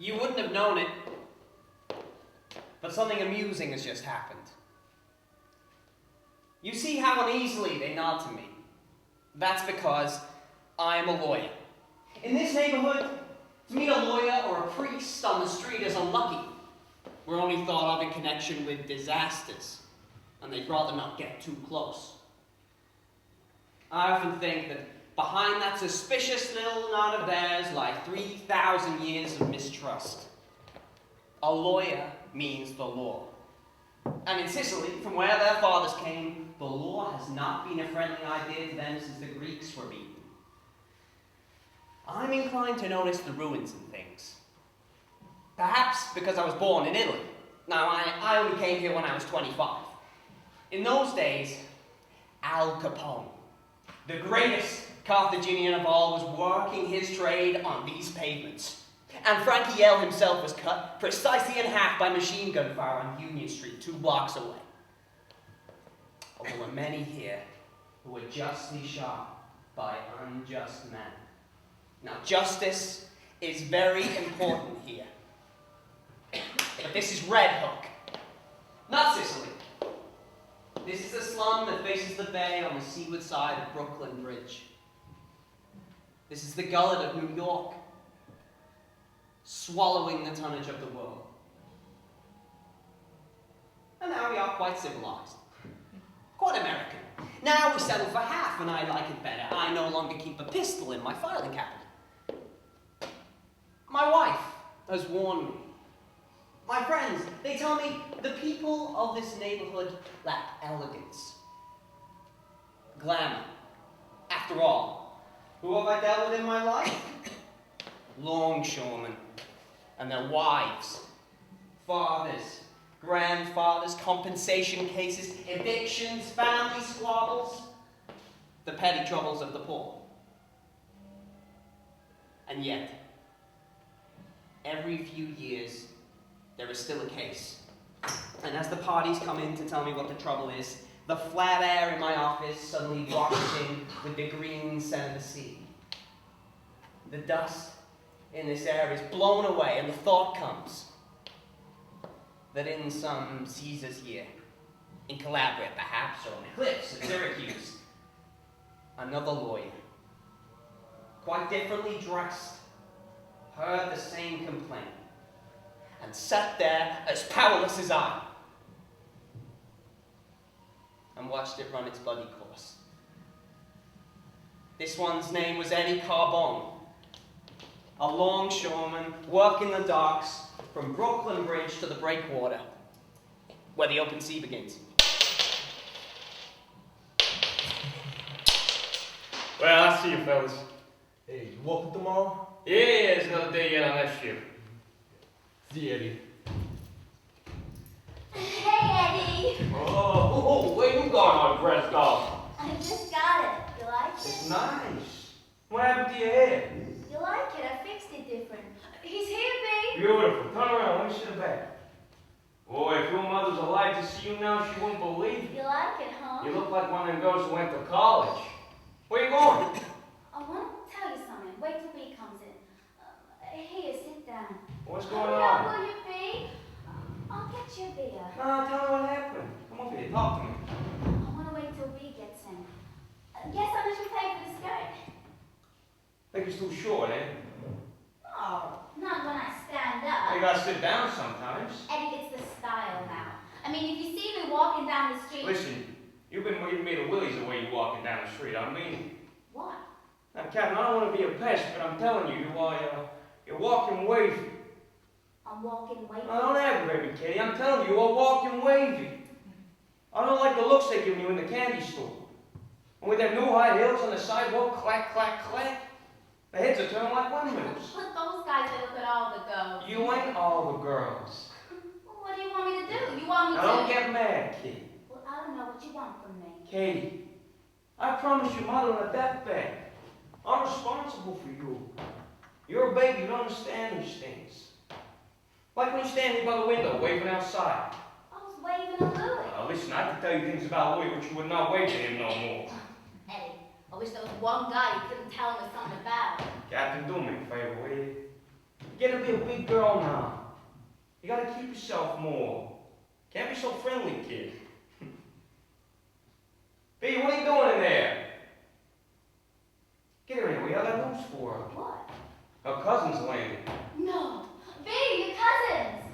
You wouldn't have known it, but something amusing has just happened. You see how uneasily they nod to me. That's because I am a lawyer. In this neighborhood, to meet a lawyer or a priest on the street is unlucky. We're only thought of in connection with disasters, and they'd rather not get too close. I often think that behind that suspicious little nod of theirs lie 3,000 years of mistrust. A lawyer means the law. And in Sicily, from where their fathers came, the law has not been a friendly idea to them since the Greeks were beaten. I'm inclined to notice the ruins and things. Perhaps because I was born in Italy. Now, I only came here when I was 25. In those days, Al Capone, the greatest Carthaginian of all, was working his trade on these pavements. And Frankie L himself was cut precisely in half by machine gun fire on Union Street, 2 blocks away. But there were many here who were justly shot by unjust men. Now, justice is very important here. But this is Red Hook, not Sicily. This is a slum that faces the bay on the seaward side of Brooklyn Bridge. This is the gullet of New York, swallowing the tonnage of the world. And now we are quite civilized, quite American. Now we settle for half, and I like it better. I no longer keep a pistol in my filing cabinet. My wife has warned me. My friends, they tell me the people of this neighborhood lack elegance, glamour. After all, who have I dealt with in my life? Longshoremen and their wives, fathers, grandfathers, compensation cases, evictions, family squabbles, the petty troubles of the poor. And yet, every few years, there is still a case. And as the parties come in to tell me what the trouble is, the flat air in my office suddenly washes in with the green scent of the sea. The dust in this air is blown away, and the thought comes that in some Caesar's year, in Calabria perhaps, or on the cliffs of Syracuse, another lawyer, quite differently dressed, heard the same complaint, and sat there as powerless as I, and watched it run its bloody course. This one's name was Eddie Carbone, a longshoreman working the docks from Brooklyn Bridge to the breakwater, where the open sea begins. Well, I'll see you fellas. Hey, you working tomorrow? Yeah, it's another day yet on that shift. See you, Eddie. Hey, Eddie! Oh, where you going all dressed up? I just got it. You like it? It's nice. What happened to your hair? You like it? I fixed it different. He's here, babe. Beautiful. Turn around. Let me see the back. Boy, if your mother's alive to see you now, she wouldn't believe it. You like it, huh? You look like one of them girls who went to college. Where you going? I want to tell you something. Wait till B comes in. Here, sit down. What's going Hurry on? up, will you, B? I'll get you a beer. No, tell me what happened. Come up here. Talk to me. I want to wait till B gets in. Guess how much you pay for the skirt? Think it's too short, eh? Oh, not when I stand up. You gotta sit down sometimes. Eddie, it's the style now. I mean, if you see me walking down the street... Listen, you've been giving me the willies the way you're walking down the street. I mean, What? now, Captain, I don't want to be a pest, but I'm telling you, you're walking wavy. I'm walking way. I don't aggravate me, Kitty. I'm telling you, you're walking wavy. I don't like the looks they're giving you in the candy store. And with their new high heels on the sidewalk, clack, clack, clack, the heads are turning like windmills. But those guys, they look at all the girls. You ain't all the girls. Well, what do you want me to do? You want me Now, to... don't get mad, Kitty. Well, I don't know what you want from me. Katie, I promised your mother on a deathbed. I'm responsible for you. You're a baby, you don't understand these things. Like when you stand here by the window, waving outside. I was waving a Louis. Listen, I can tell you things about Louis, which you would not wave to him no more. Eddie, I wish there was one guy you couldn't tell me something about. Captain, do me a favor, will you? getting to be a big girl now. You gotta keep yourself more. Can't be so friendly, kid. B, what are you doing in there? Get her in here. We have that news for her. What? Her cousin's landing. No. B, your cousins.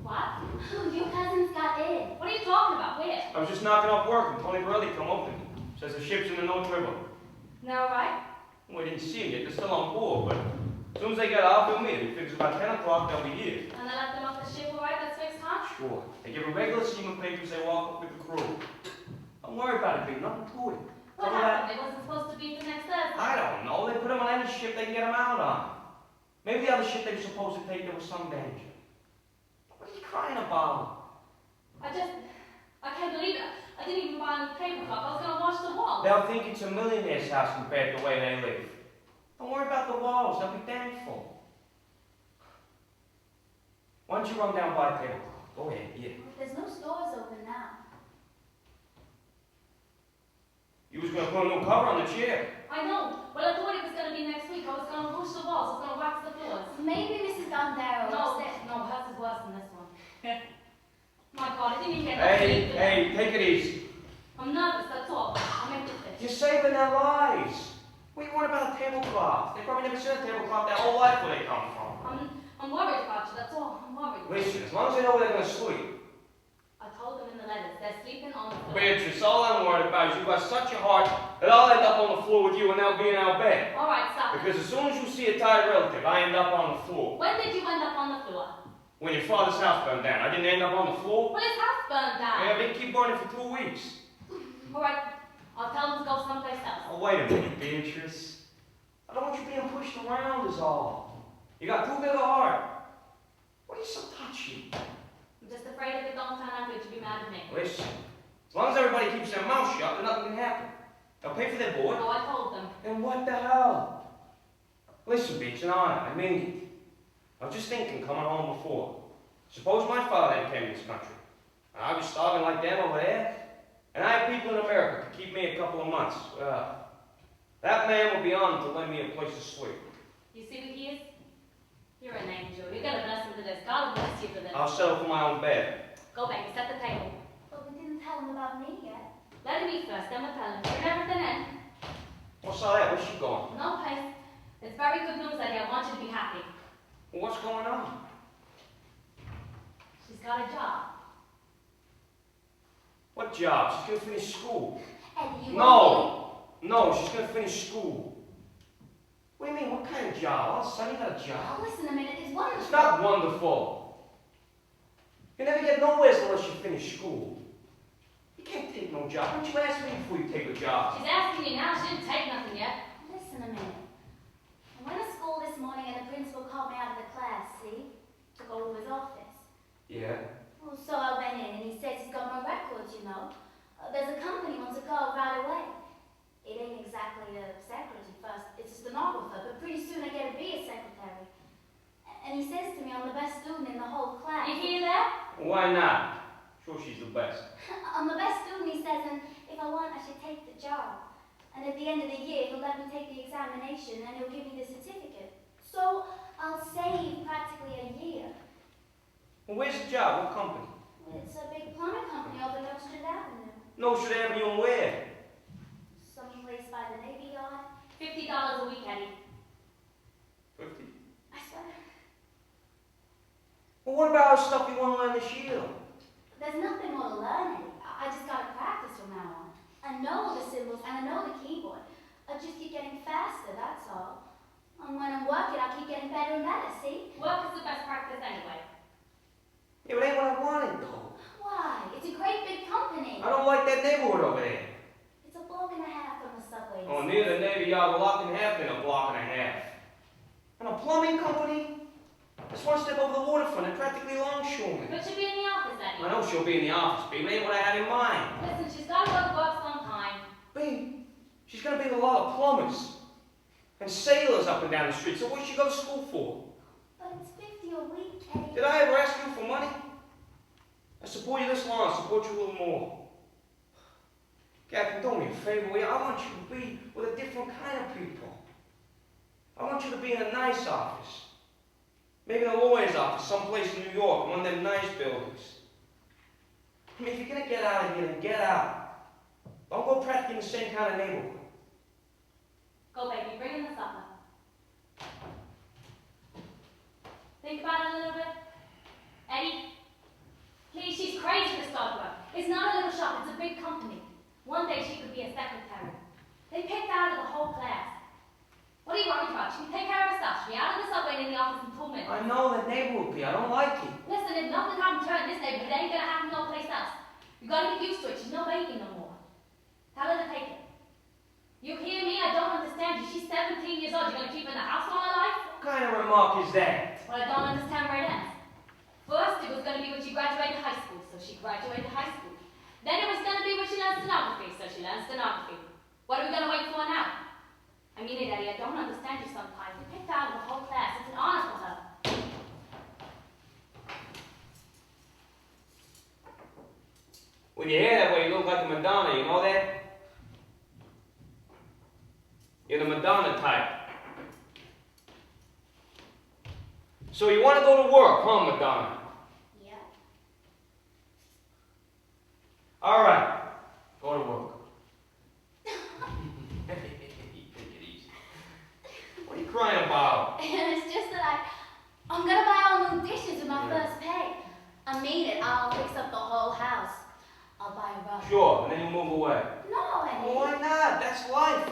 What? Your cousins got in. What are you talking about? Where? I was just knocking off work and Tony Borelli come up to me. Says the ship's in the North River. No, right? Well, I didn't see them yet. They're still on board, but as soon as they get out, they'll meet. He figures about 10 o'clock they'll be here. And they let them off the ship, all right? That's fixed, huh? Sure. They give a regular seaman papers, they walk up with the crew. Don't worry about it, big. Nothing to it. What Tell her that- happened? They wasn't supposed to be for next Thursday. I don't know. They put them on any ship they can get them out on. Maybe the other ship they were supposed to take, there was some danger. What are you crying about? I can't believe it. I didn't even buy any tablecloth. I was going to wash the walls. They'll think it's a millionaire's house compared to the way they live. Don't worry about the walls. They'll be thankful. Why don't you run down by the tablecloth? Go ahead, yeah. There's no stores open now. You was going to put a new cover on the chair. I know. Well, I thought it was going to be next week. I was going to wash the walls. I was going to wax the floors. Maybe Mrs. Gandaro No, upstairs. no, hers is worse than this one. My God, I didn't even get no Hey, sleep. hey, take it easy. I'm nervous, that's all. I'll make this You're fish. saving their lives. What do you want about a tablecloth? They probably never seen a tablecloth their whole life where they come from. I'm worried about you, that's all. I'm worried. Listen, as long as they know where they're going to sleep. I told them in the letters. They're sleeping on the floor. Beatrice, all I'm worried about is you've got such a heart that I'll end up on the floor with you and they'll be in our bed. All right, stop it. Because as soon as you see a tired relative, I end up on the floor. When did you end up on the floor? When your father's house burned down, I didn't end up on the floor. Well, his house burned down. Yeah, they keep burning for 2 weeks. All right, I'll tell them to go someplace else. Oh, wait a minute, Beatrice. I don't want you being pushed around is all. You got too big a heart. What are you so touchy? I'm just afraid if it don't turn out good, you'll be mad at me. Listen, as long as everybody keeps their mouth shut, then nothing can happen. They'll pay for their board. Oh, I told them. And what the hell? Listen, B, it's an honor. I mean it. I was just thinking, coming home before. Suppose my father hadn't came to this country. I was starving like them over there. And I have people in America to keep me a couple of months. That man will be on to lend me a place to sleep. You see what he is? You're an angel. You're gonna bless him for this. God bless you for this. I'll settle for my own bed. Go back and set the table. But we didn't tell them about me yet. Let him eat first, then we'll tell him. Bring everything in. What's all that? Where's she going? No place. It's very good news, Eddie. I want you to be happy. Well, what's going on? She's got a job. What job? She's going to finish school. Eddie, you No, she's going to finish school. What do you mean? What kind of job? All of a sudden you got a won't job? believe- Listen a minute, it's wonderful. It's not wonderful. You never get nowhere unless you finish school. You can't take no job. Why don't you ask me before you take a job? She's asking you now. She didn't take nothing yet. Listen a minute. I went to school this morning and the principal called me out of the class, see? To go to his office. Yeah. Well, so I went in and he says he's got my records, you know. There's a company wants to go right away. It ain't exactly a secretary first, it's a stenographer, but pretty soon I get to be a secretary. And he says to me, I'm the best student in the whole class. You hear that? Why not? Sure, she's the best. I'm the best student, he says, and if I want, I should take the job. And at the end of the year, he'll let me take the examination and he'll give me the certificate. So I'll save practically a year. Well, where's the job? What company? It's a big plumbing company over Nostrand Avenue. Nostrand Avenue and where? Someplace by the Navy Yard. $50 a week, Eddie. 50. I swear. Well, what about all the stuff you want to learn this year? There's nothing more to learn, Eddie. I just gotta practice from now on. I know the symbols and I know the keyboard. I just keep getting faster, that's all. And when I'm working, I'll keep getting better and better, see? Work is the best practice anyway. Yeah, but ain't what I wanted, though. Why? It's a great big company. I don't like that neighborhood over there. It's a block and a half from the subway. Oh, near the Navy Yard, a block and a half, then a block and a half. And a plumbing company? That's one step over the waterfront and practically longshoreman. But she'll be in the office, Eddie. I know she'll be in the office, babe. It ain't what I had in mind. Listen, she's got to go to work sometime. Babe, she's gonna be with a lot of plumbers and sailors up and down the street, so what should she go to school for? But it's 50 a week, Eddie. Did I ever ask you for money? I support you this long, I'll support you a little more. Captain, do me a favor, will you? I want you to be with a different kind of people. I want you to be in a nice office. Maybe the lawyer's office, someplace in New York, one of them nice buildings. I mean, if you're gonna get out of here, then get out. Don't go practically in the same kind of neighborhood. Go, baby, bring in the supper. Think about it a little bit. Eddie, please, she's crazy to start with. It's not a little shop, it's a big company. One day she could be a secretary. They picked her out of the whole class. What are you worried about? She can take care of herself. She'll be out of the subway and in the office in 2 minutes. I know that neighborhood, P. I don't like it. Listen, if nothing happened to her in this neighborhood, it ain't gonna happen no place else. You gotta get used to it. She's no baby no more. Tell her to take it. You hear me? I don't understand you. She's 17 years old. You're gonna keep her in the house all her life? What kind of remark is that? Well, I don't understand where it ends. First, it was gonna be when she graduated high school, so she graduated high school. Then it was gonna be when she learned stenography, so she learned stenography. What are we gonna wait for now? I mean it, Eddie, I don't understand you sometimes. You picked out of the whole class. It's an honor for her. With your hair that way, you look like a Madonna, you know that? You're the Madonna type. So you want to go to work, huh, Madonna? Yeah. All right, go to work. Take it easy. What are you crying about? It's just that I'm gonna buy all new dishes with my first pay. I mean it. I'll fix up the whole house. I'll buy a rug. Sure, and then you move away. No, Eddie. Well, why not? That's life.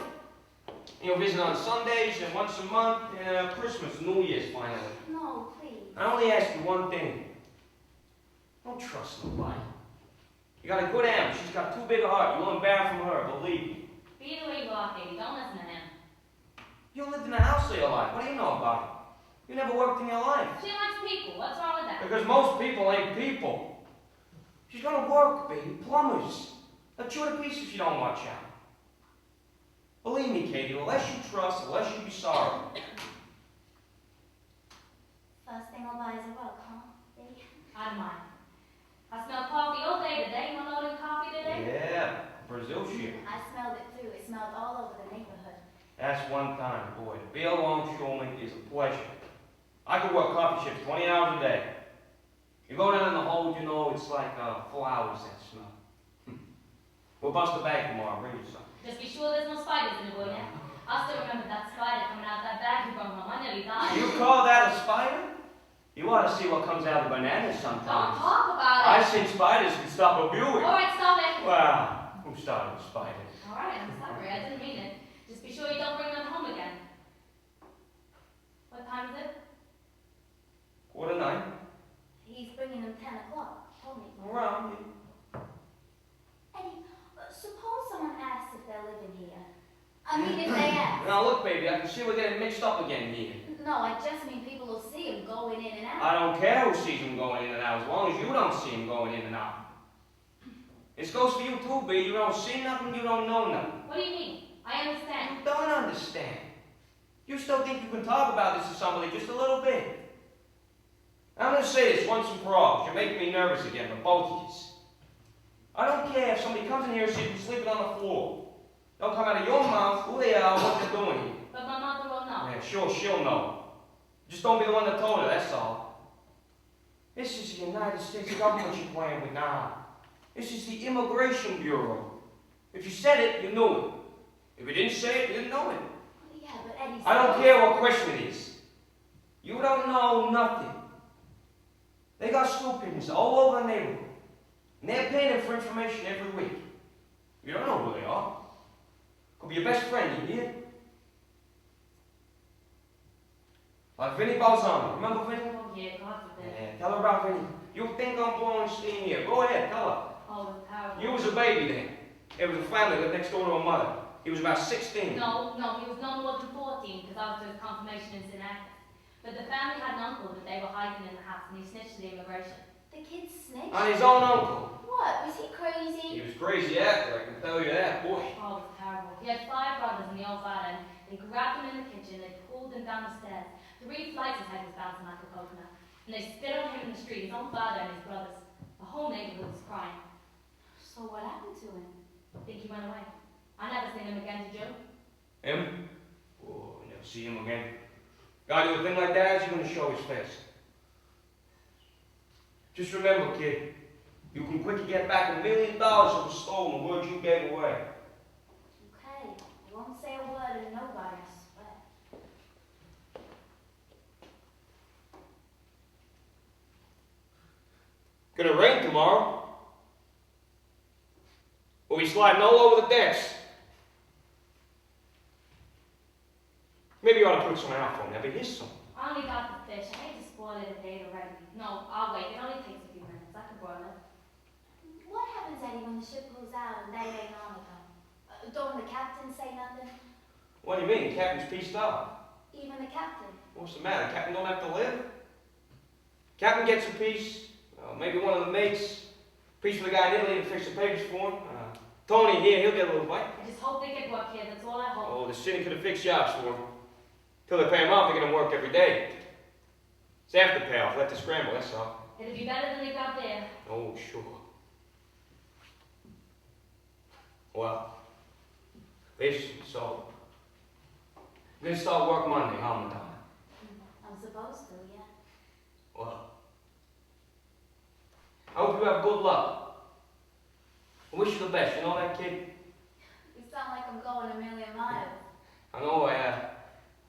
You'll visit on Sundays and once a month, and Christmas, New Year's finally. No, please. I only ask you one thing. Don't trust nobody. You got a good aunt. She's got too big a heart. You learn bad from her, believe me. Be the way you are, baby. Don't listen to him. You lived in a house all your life. What do you know about it? You never worked in your life. She likes people. What's wrong with that? Because most people ain't people. She's gonna work, baby. Plumbers. They'll chew the piece if you don't watch out. Believe me, Katie, the less you trust, the less you'll be sorry. First thing I'll buy is a rug, huh, baby? I don't mind. I smell coffee all day today. You want to order coffee today? Yeah, Brazil shit. I smelled it too. It smelled all over the neighborhood. That's one time, boy. To be a longshoreman is a pleasure. I could work coffee shifts 20 hours a day. You go down in the hold, you know, it's like flowers that smell. We'll bust a bag tomorrow, bring you some. Just be sure there's no spiders in the boy now. I still remember that spider coming out that bag you brought home. I nearly died. You call that a spider? You ought to see what comes out of bananas sometimes. Don't talk about it. I think spiders can stop a Buick. All right, stop it. Wow, who started a spider? All right, I'm sorry. I didn't mean it. Just be sure you don't bring them home again. What time is it? 8:45. He's bringing them 10 o'clock. Told me. Around. Eddie, suppose someone asks if they're living here. I mean, if they ask. Now look, baby, I can see we're getting mixed up again here. No, I just mean people will see him going in and out. I don't care who sees him going in and out, as long as you don't see him going in and out. This goes for you too, B. You don't see nothing, you don't know nothing. What do you mean? I understand. You don't understand. You still think you can talk about this to somebody just a little bit. I'm going to say this once and for all. You're making me nervous again, but both of you. I don't care if somebody comes in here and sees you sleeping on the floor. Don't come out of your mouth who they are, what they're doing here. But my mother will know. Yeah, sure, she'll know. Just don't be the one that told her, that's all. This is the United States government you're playing with now. This is the Immigration Bureau. If you said it, you knew it. If you didn't say it, you didn't know it. Yeah, but Eddie. I don't care what question it is. You don't know nothing. They got stool pigeons all over the neighborhood. And they're paying them for information every week. You don't know who they are. Could be your best friend, you hear? Like Vinny Balsamo. Remember Vinny? Oh, yeah, God forbid. Yeah, tell her about Vinny. You think I'm blowing steam here. Go ahead, tell her. Oh, it's terrible. You was a baby then. It was a family that lived next door to her mother. He was about 16. No, he was no more than 14 because I was to his confirmation in St. Agnes. But the family had an uncle that they were hiding in the house and he snitched to the immigration. The kid snitched? On his own uncle. What? Was he He crazy? was crazy actor, I can tell you that, boy. Oh, it was terrible. He had 5 brothers and the old father, and they grabbed him in the kitchen, they pulled him down the stairs. 3 flights his head was bouncing like a coconut. And they spit on him in the street, his own father and his brothers. The whole neighborhood was crying. So what happened to him? I think he went away. I never seen him again, did you? Him? Oh, I never see him again. Guy do a thing like that, how's he gonna show his face? Just remember, kid, you can quickly get back $1 million that was stolen, the words you gave away. Okay, I won't say a word to nobody, I swear. Gonna rain tomorrow. We'll be sliding all over the decks. Maybe you ought to put some out for me. Maybe here's some. I only got the fish. I hate to spoil it if they ate already. No, I'll wait. It only takes a few minutes. I can boil it. What happens, Eddie, when the ship pulls out and they ain't on again? Don't the captain say nothing? What do you mean? The captain's pieced up. Even the captain? What's the matter? The captain don't have to live? Captain gets a piece. Maybe one of the mates. Piece for the guy in Italy to fix the papers for him. Tony here, he'll get a little bite. I just hope they get work here. That's all I hope. Oh, the city could have fixed jobs for him. Till they pay him off, they're gonna work every day. It's after payoff, let the scramble, that's all. It'll be better than they got there. Oh, sure. Well, basically, so I'm gonna start work Monday, huh, Madonna? I'm supposed to, yeah. Well, I hope you have good luck. I wish you the best, you know that, kid? You sound like I'm going a million miles. I know,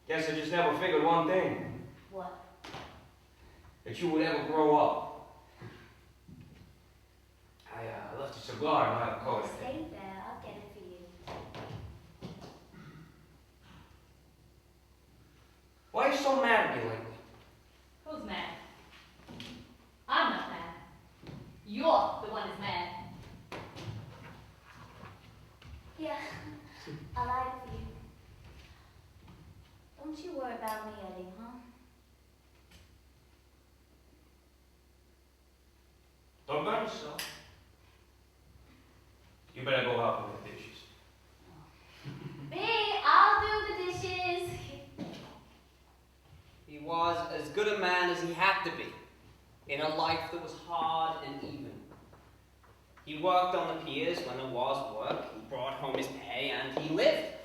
guess I just never figured one thing. What? That you would ever grow up. I left a cigar in my coat. Stay there, I'll get it for you. Why are you so mad at me lately? Who's mad? I'm not mad. You're the one who's mad. Yeah, I like it for you. Don't you worry about me, Eddie, huh? Don't burn yourself. You better go help with the dishes. Me, I'll do the dishes. He was as good a man as he had to be, in a life that was hard and even. He worked on the piers when there was work, he brought home his pay, and he lived.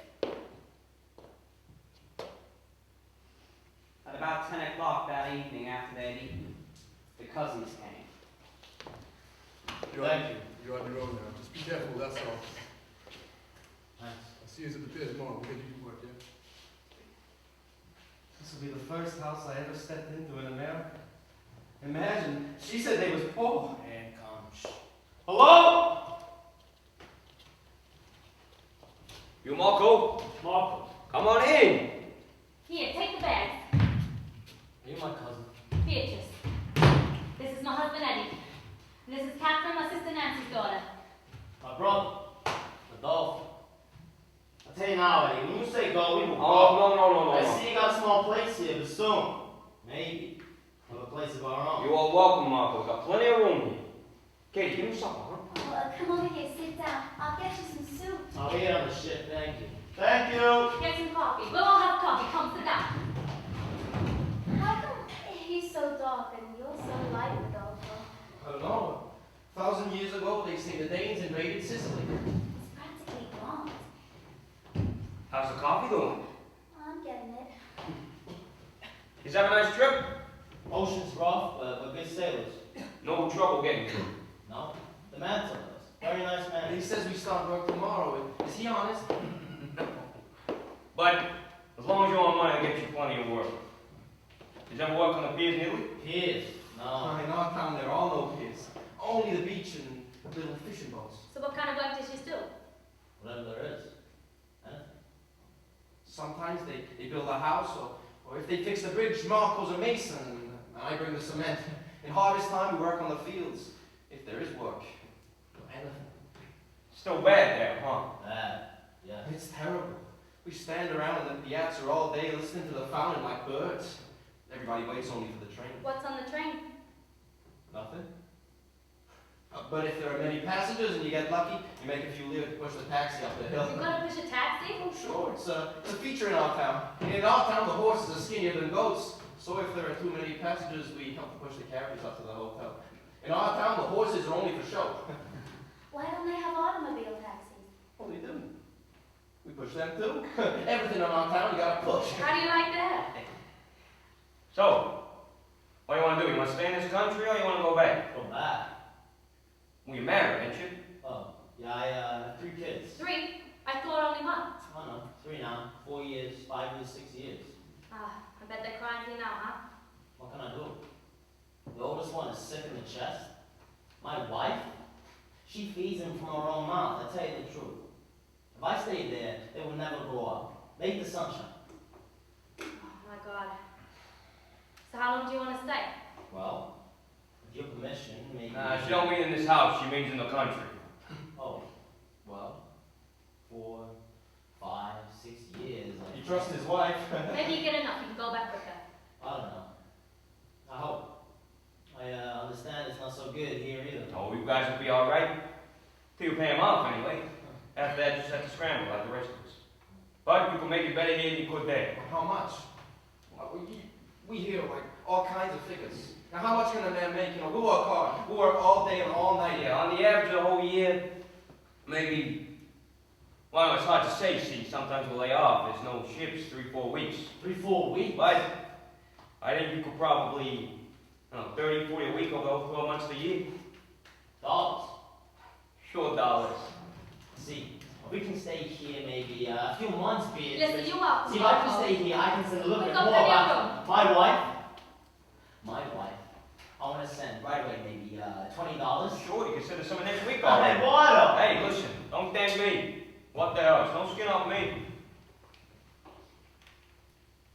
At about 10 o'clock that evening, after they'd eaten, the cousins came. Thank you. You're on your own now. Just be careful, that's all. Thanks. I'll see you at the pier tomorrow. We'll get you to work, yeah? This will be the first house I ever stepped into in America. Imagine, she said they was poor. And come. Shh. Hello? You Marco? Marco. Come on in. Here, take the bags. Are you my cousin? Beatrice. This is my husband, Eddie. And this is Catherine, my sister Nancy's daughter. My brother. Rodolpho. I'll tell you now, Eddie, when you say go, we will go. Oh, no. I see you got a small place here, but soon, maybe, we'll have a place of our own. You are welcome, Marco. We've got plenty of room here. Katie, give him supper, huh? Oh, come over here, sit down. I'll get you some soup. I'll be on the ship, thank you. Thank you! Get some coffee. We'll all have coffee. Come sit down. How come he's so dark and you're so light, Rodolpho? I don't know. 1,000 years ago, they say the Danes invaded Sicily. He's practically blonde. How's the coffee doing? I'm getting it. He's having a nice trip? Ocean's rough, but we're good sailors. No trouble getting through. No, the man told us. Very nice man. He says we start work tomorrow. Is he honest? But as long as you're on money, I'll get you plenty of work. Did you ever work on the piers in Italy? Piers? No. In our town, there are no piers. Only the beach and little fishing boats. So what kind of work does she do? Whatever there is. Anything. Sometimes they build a house, or if they fix the bridge, Marco's a mason, and I bring the cement. In harvest time, we work on the fields. If there is work. Anything. Still bad there, huh? Bad. Yeah. It's terrible. We stand around in the piazza all day listening to the fountain like birds. Everybody waits only for the train. What's on the train? Nothing. But if there are many passengers and you get lucky, you make a few lira to push the taxi up the hill. You gotta push a taxi? Oh, sure. It's a feature in our town. In our town, the horses are skinnier than goats. So if there are too many passengers, we help to push the carriages up to the hotel. In our town, the horses are only for show. Why don't they have automobile taxis? Well, they do. We push them too. Everything in our town, you gotta push. How do you like that? So, what do you want to do? You want to stay in this country or you want to go back? Go back. Well, you're married, ain't you? Oh, yeah, I have 3 kids. 3? I thought only 1. Oh no, 3 now. 4 years, 5 years, 6 years. Ah, I bet they're crying for you now, huh? What can I do? The oldest one is sick in the chest. My wife, she feeds him from her own mouth, I tell you the truth. If I stayed there, they would never grow up. Make the sunshine. Oh my God. So how long do you want to stay? Well, with your permission, maybe... She don't mean in this house, she means in the country. Oh, well, 4, 5, 6 years. He trusts his wife. Maybe you get enough, you can go back with her. I don't know. I hope. I understand it's not so good here either. Oh, you guys will be all right. Till you pay him off, anyway. After that, you just have to scramble like the rest of us. But you can make it better here than you could there. How much? Well, we hear like all kinds of figures. Now, how much can a man make? You know, we work hard. We work all day and all night. Yeah, on the average of the whole year, maybe, well, it's hard to say, see. Sometimes we'll lay off. There's no ships, 3-4 weeks. 3-4 weeks? But I think you could probably, 30, 40 a week over 12 months of the year. Dollars? Sure, dollars. See, we can stay here maybe a few months, Beatrice. Listen, you are. See, if I can stay here, I can send a little We've bit got more plenty of about my wife. My wife. I want to send right away maybe $20. Sure, you can send us some next week Hey, already. water! Hey, listen, don't thank me. What the hell? Don't skin off me.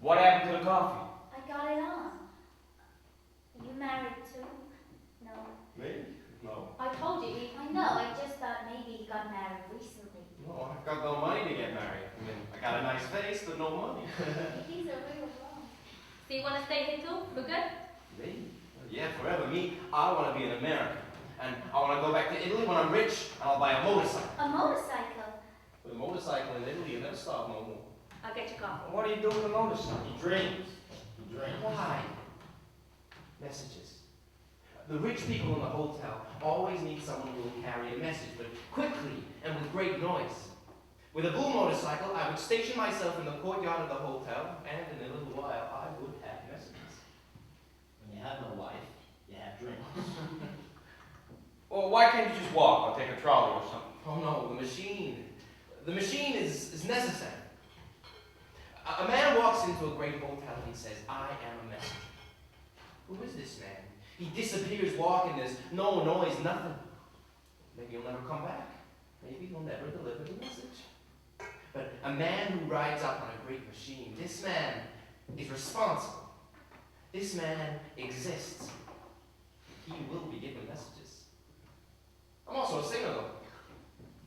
What happened to the coffee? I got it on. You married too? No. Me? No. I told you. I know, I just thought maybe he got married recently. No, I've got no money to get married. I mean, I got a nice face, but no money. He's a real wrong. So you want to stay here too? For good? Me? Yeah, forever. Me, I want to be an American. And I want to go back to Italy when I'm rich, and I'll buy a motorcycle. A motorcycle? With a motorcycle in Italy, you never stop no more. I'll get your coffee. What do you do with a motorcycle? He dreams. He dreams. Why? Messages. The rich people in the hotel always need someone who will carry a message, but quickly and with great noise. With a bull motorcycle, I would station myself in the courtyard of the hotel, and in a little while, I would have messages. When you have no wife, you have drinks. Well, why can't you just walk or take a trolley or something? Oh no, the machine. The machine is necessary. A man walks into a great hotel and he says, I am a messenger. Who is this man? He disappears walking, there's no noise, nothing. Maybe he'll never come back. Maybe he'll never deliver the message. But a man who rides up on a great machine, this man is responsible. This man exists. He will be given messages. I'm also a singer though.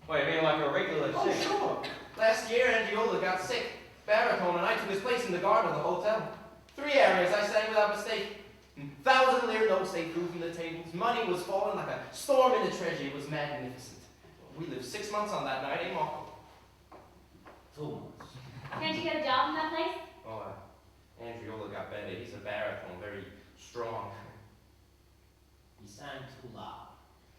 Wait, you mean like a regular Oh, singer? sure. Last year, Djalili got sick. Baritone, and I took his place in the garden of the hotel. 3 areas I sang without mistake. 1,000 lire notes they threw from the tables. Money was falling like a storm in the treasury. It was magnificent. We lived 6 months on that night, eh, Marco? 2 months. Can't you get a job in that place? Oh, Andriola got better. He's a baritone, very strong. He sang too loud.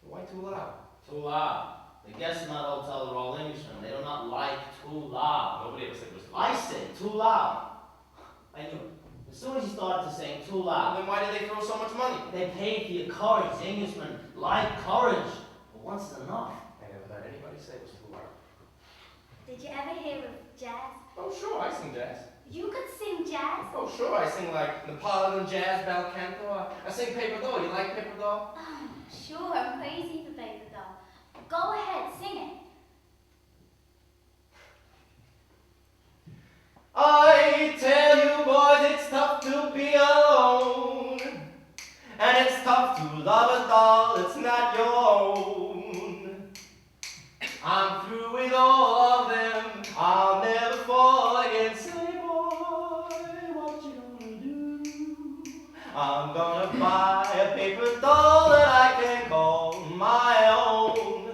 Why too loud? Too loud. The guests in that hotel are all Englishmen. They do not like too loud. Nobody ever said it was too loud. I said too loud. I knew it. As soon as he started to sing too loud. Then why did they throw so much money? They paid for your courage. Englishmen like courage. But once is enough. I never heard anybody say it was too loud. Did you ever hear of jazz? Oh, sure, I sing jazz. You could sing jazz? Oh, sure, I sing like Napoleon jazz, bel canto. I sing paper doll. You like paper doll? Oh, sure, I'm crazy for paper doll. Go ahead, sing it. I tell you boys, it's tough to be alone. And it's tough to love a doll that's not your own. I'm through with all of them. I'll never fall again. Say, boy, what you gonna do? I'm gonna buy a paper doll that I can call my own.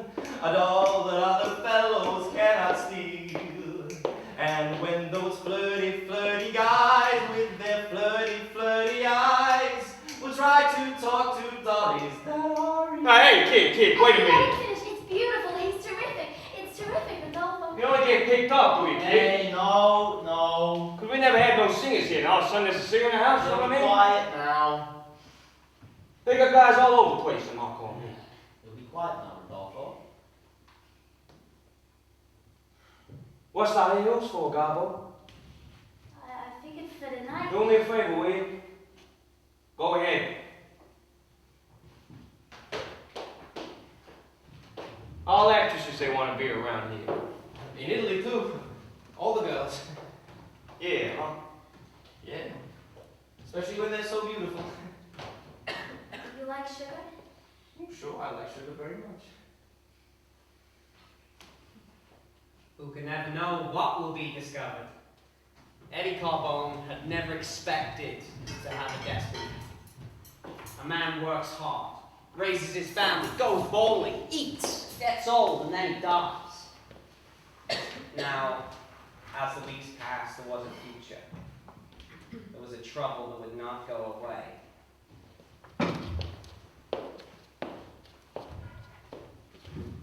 A doll that other fellows cannot steal. And when those flirty, flirty guys with their flirty, flirty eyes will try to talk to dollies that are real. Hey, kid, wait a minute. Let me finish. It's beautiful. He's terrific. It's terrific, Rodolpho. You only get picked up, do you, kid? Hey, no. Because we never had no singers here and all of a sudden there's a cigar in the house, you know what I mean? Quiet now. They got guys all over the place, and I'll call me. You'll be quiet now, Rodolpho. What's the high heels for, Gabo? I figured for the night. Do me a favor, will you? Go ahead. All actresses, they want to be around here. In Italy, too. All the girls. Yeah, huh? Yeah. Especially when they're so beautiful. You like sugar? Sure, I like sugar very much. Who can ever know what will be discovered? Eddie Carbone had never expected to have a destiny. A man works hard, raises his family, goes bowling, eats, gets old, and then he dies. Now, as the weeks passed, there was a future. There was a trouble that would not go away.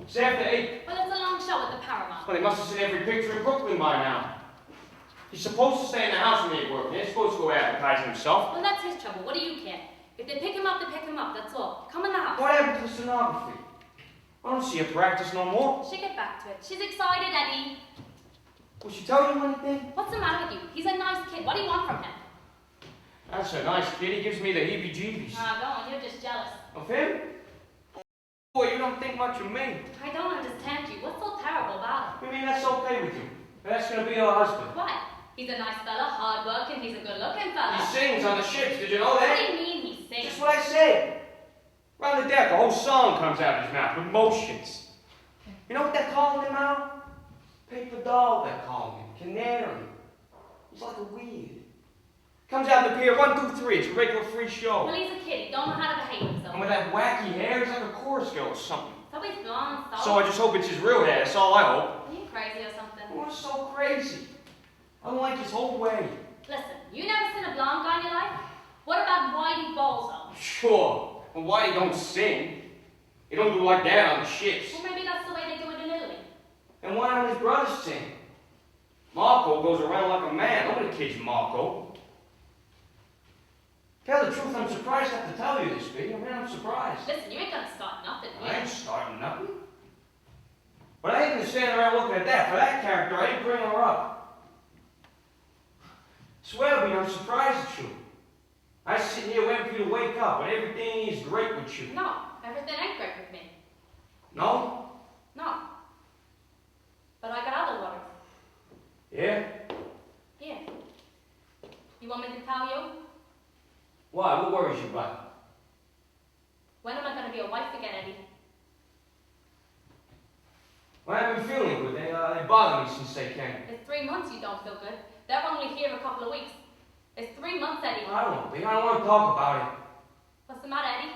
It's after 8. Well, it's a long show at the Paramount. Well, they must have seen every picture in Brooklyn by now. He's supposed to stay in the house when they work. He ain't supposed to go advertising himself. Well, that's his trouble. What do you care? If they pick him up, they pick him up. That's all. Come in the house. What happened to the stenography? I don't see her practice no more. She'll get back to it. She's excited, Eddie. Will she tell you anything? What's the matter with you? He's a nice kid. What do you want from him? That's a nice kid. He gives me the heebie-jeebies. Ah, go on. You're just jealous. Of him? Boy, you don't think much of me. I don't understand you. What's so terrible about You mean that's okay with you? That's gonna be her husband. him? Why? He's a nice fella, hard-working. He's a good-looking fella. He sings on the ships. Did you know What that? do you mean he sings? That's what I said. Round the deck, a whole song comes out of his mouth with motions. You know what they're calling him now? Paper doll, they're calling him. Canary. He's like a weed. Comes out the pier, 1, 2, 3. It's a regular free show. Well, he's a kid. He don't know how to behave himself. And with that wacky hair, he's like a chorus girl or something. So he's blonde, So I just hope it's his real hair. That's all I hope. Are you crazy or something? What's so crazy? I don't like his whole way. Listen, you never seen a blonde guy in your life? What about Whitey Balzo? Sure. But why he don't sing? He don't do like that on the ships. Well, maybe that's the way they do it in Italy. And why don't his brothers sing? Marco goes around like a man. Nobody kids Marco. Tell the truth, I'm surprised I have to tell you this, B. I mean, I'm surprised. Listen, you ain't gonna start nothing I here. ain't starting nothing. But I ain't gonna stand around looking at that. For that character, I ain't bringing her up. Swear me, I'm surprised at you. I sit here waiting for you to wake up, and everything is great with you. No, everything ain't great with me. No? No. But I got other worries. Yeah? Yeah. You want me to tell you? Why? What worries you about? When am I gonna be a wife again, Eddie? Well, I haven't been feeling good. They bother me since they came. It's 3 months you don't feel good. They're only here a couple of weeks. It's 3 months, Eddie. I don't know, B. I don't want to talk about it. What's the matter, Eddie?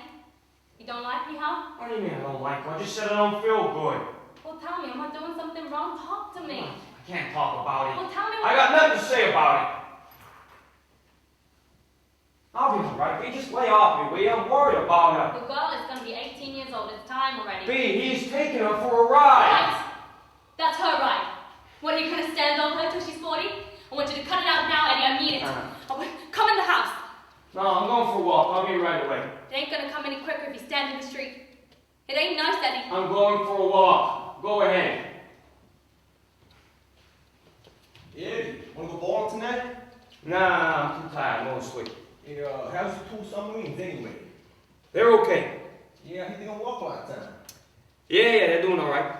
You don't like me, huh? What do you mean I don't like her? I just said I don't feel good. Well, tell me, am I doing something wrong? Talk to me. I can't talk about it. Well, tell me what... I got nothing to say about it. I'll be alright, B. Just lay off me, will you? I'm worried about her. The girl is gonna be 18 years old. It's time already. B, he's taking her for a ride. Right. That's her right. What, are you gonna stand over her till she's 40? I want you to cut it out now, Eddie. I mean it. Come in the house. No, I'm going for a walk. I'll be right away. It ain't gonna come any quicker if you stand in the street. It ain't nice, Eddie. I'm going for a walk. Go ahead. Yeah, wanna go bowling tonight? Nah, I'm too tired. I'm going to sleep. Yeah, how's the 2 submarines anyway? They're okay. Yeah, I think they're gonna walk a lot of time. Yeah, they're doing alright.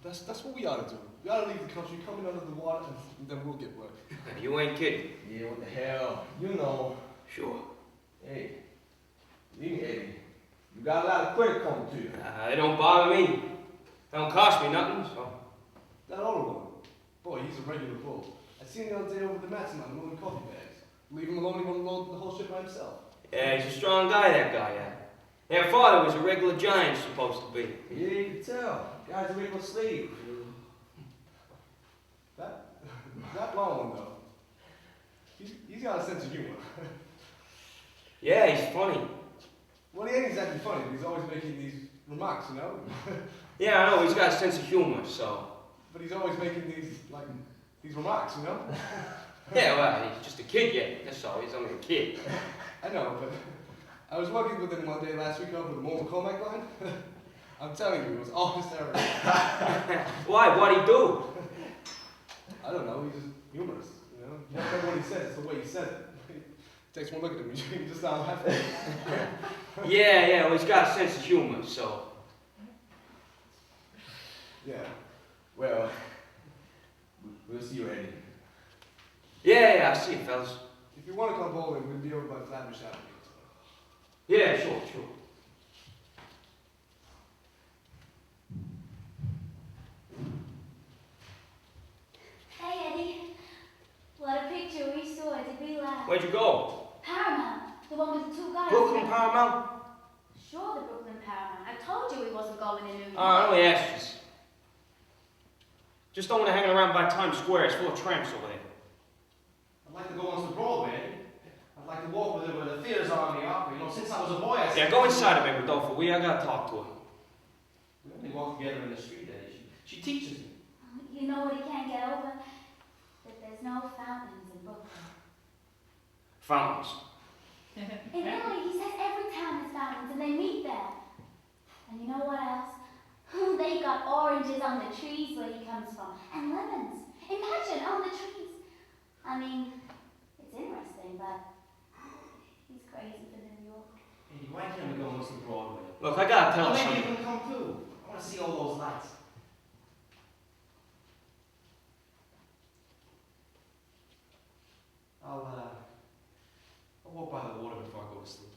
That's what we ought to do. We ought to leave the country, come in under the water, and then we'll get work. You ain't kidding. Yeah, what the hell? You know. Sure. Hey, leave me, Eddie. You got a lot of credit coming to you. They don't bother me. They don't cost me nothing, so. That older one, boy, he's a regular bull. I seen him the other day over the mats on loading coffee bags. Leave him alone, he won't load the whole ship by himself. Yeah, he's a strong guy, that guy, yeah. Their father was a regular giant, supposed to be. Yeah, you can tell. Guy's a regular slave. That long one, though. He's got a sense of humor. Yeah, he's funny. Well, he ain't exactly funny, but he's always making these remarks, you know? Yeah, I know, he's got a sense of humor, so. But he's always making these remarks, you know? Yeah, well, he's just a kid yet. That's all. He's only a kid. I know, but I was working with him one day last week over the Moore McCormack line. I'm telling you, it was all hysterical. Why? What'd he do? I don't know, he's just humorous, you know? You don't know what he says, it's the way he says it. Takes one look at him, you just start laughing. Yeah, well, he's got a sense of humor, so. Yeah, well, we'll see you, Eddie. Yeah, I see you, fellas. If you want to come bowling, we'll be over by Flatbush Avenue. Yeah, sure. Hey, Eddie. What a picture we saw. Did we laugh? Where'd you go? Paramount. The one with the two guys. Brooklyn Paramount? Sure, the Brooklyn Paramount. I told you he wasn't going to New York. I only asked you. Just don't want to hang around by Times Square. It's full of tramps over there. I'd like to go on to Broadway. I'd like to walk with her where the theaters are on the opera. You know, since I was a boy, I Yeah, go inside of me, Rodolpho. I gotta talk to her. We only walk together in the street, Eddie. She teaches me. You know what he can't get over? That there's no fountains in Brooklyn. Fountains. In Italy, he says every town has fountains and they meet there. And you know what else? They got oranges on the trees where he comes from. And lemons. Imagine, on the trees. I mean, it's interesting, but he's crazy for New York. Eddie, why can't we go on to Broadway? Look, I gotta tell her Maybe you something. can come too. I want to see all those lights. I'll walk by the water before I go to sleep.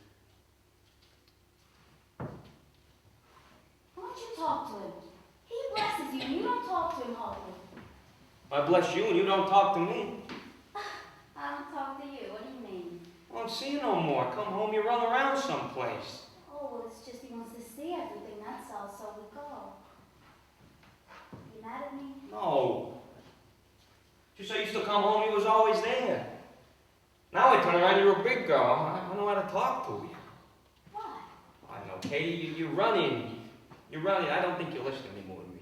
Why don't you talk to him? He blesses you and you don't talk to him hardly. I bless you and you don't talk to me. I don't talk to you. What do you mean? I don't see you no more. Come home, you run around someplace. Oh, well, it's just he wants to see everything, that's all, so we go. You mad at me? No. Just I used to come home, you was always there. Now I turn around, you're a big girl. I don't know how to talk to you. What? I know, Katie, you're running. You're running. I don't think you listen anymore to me.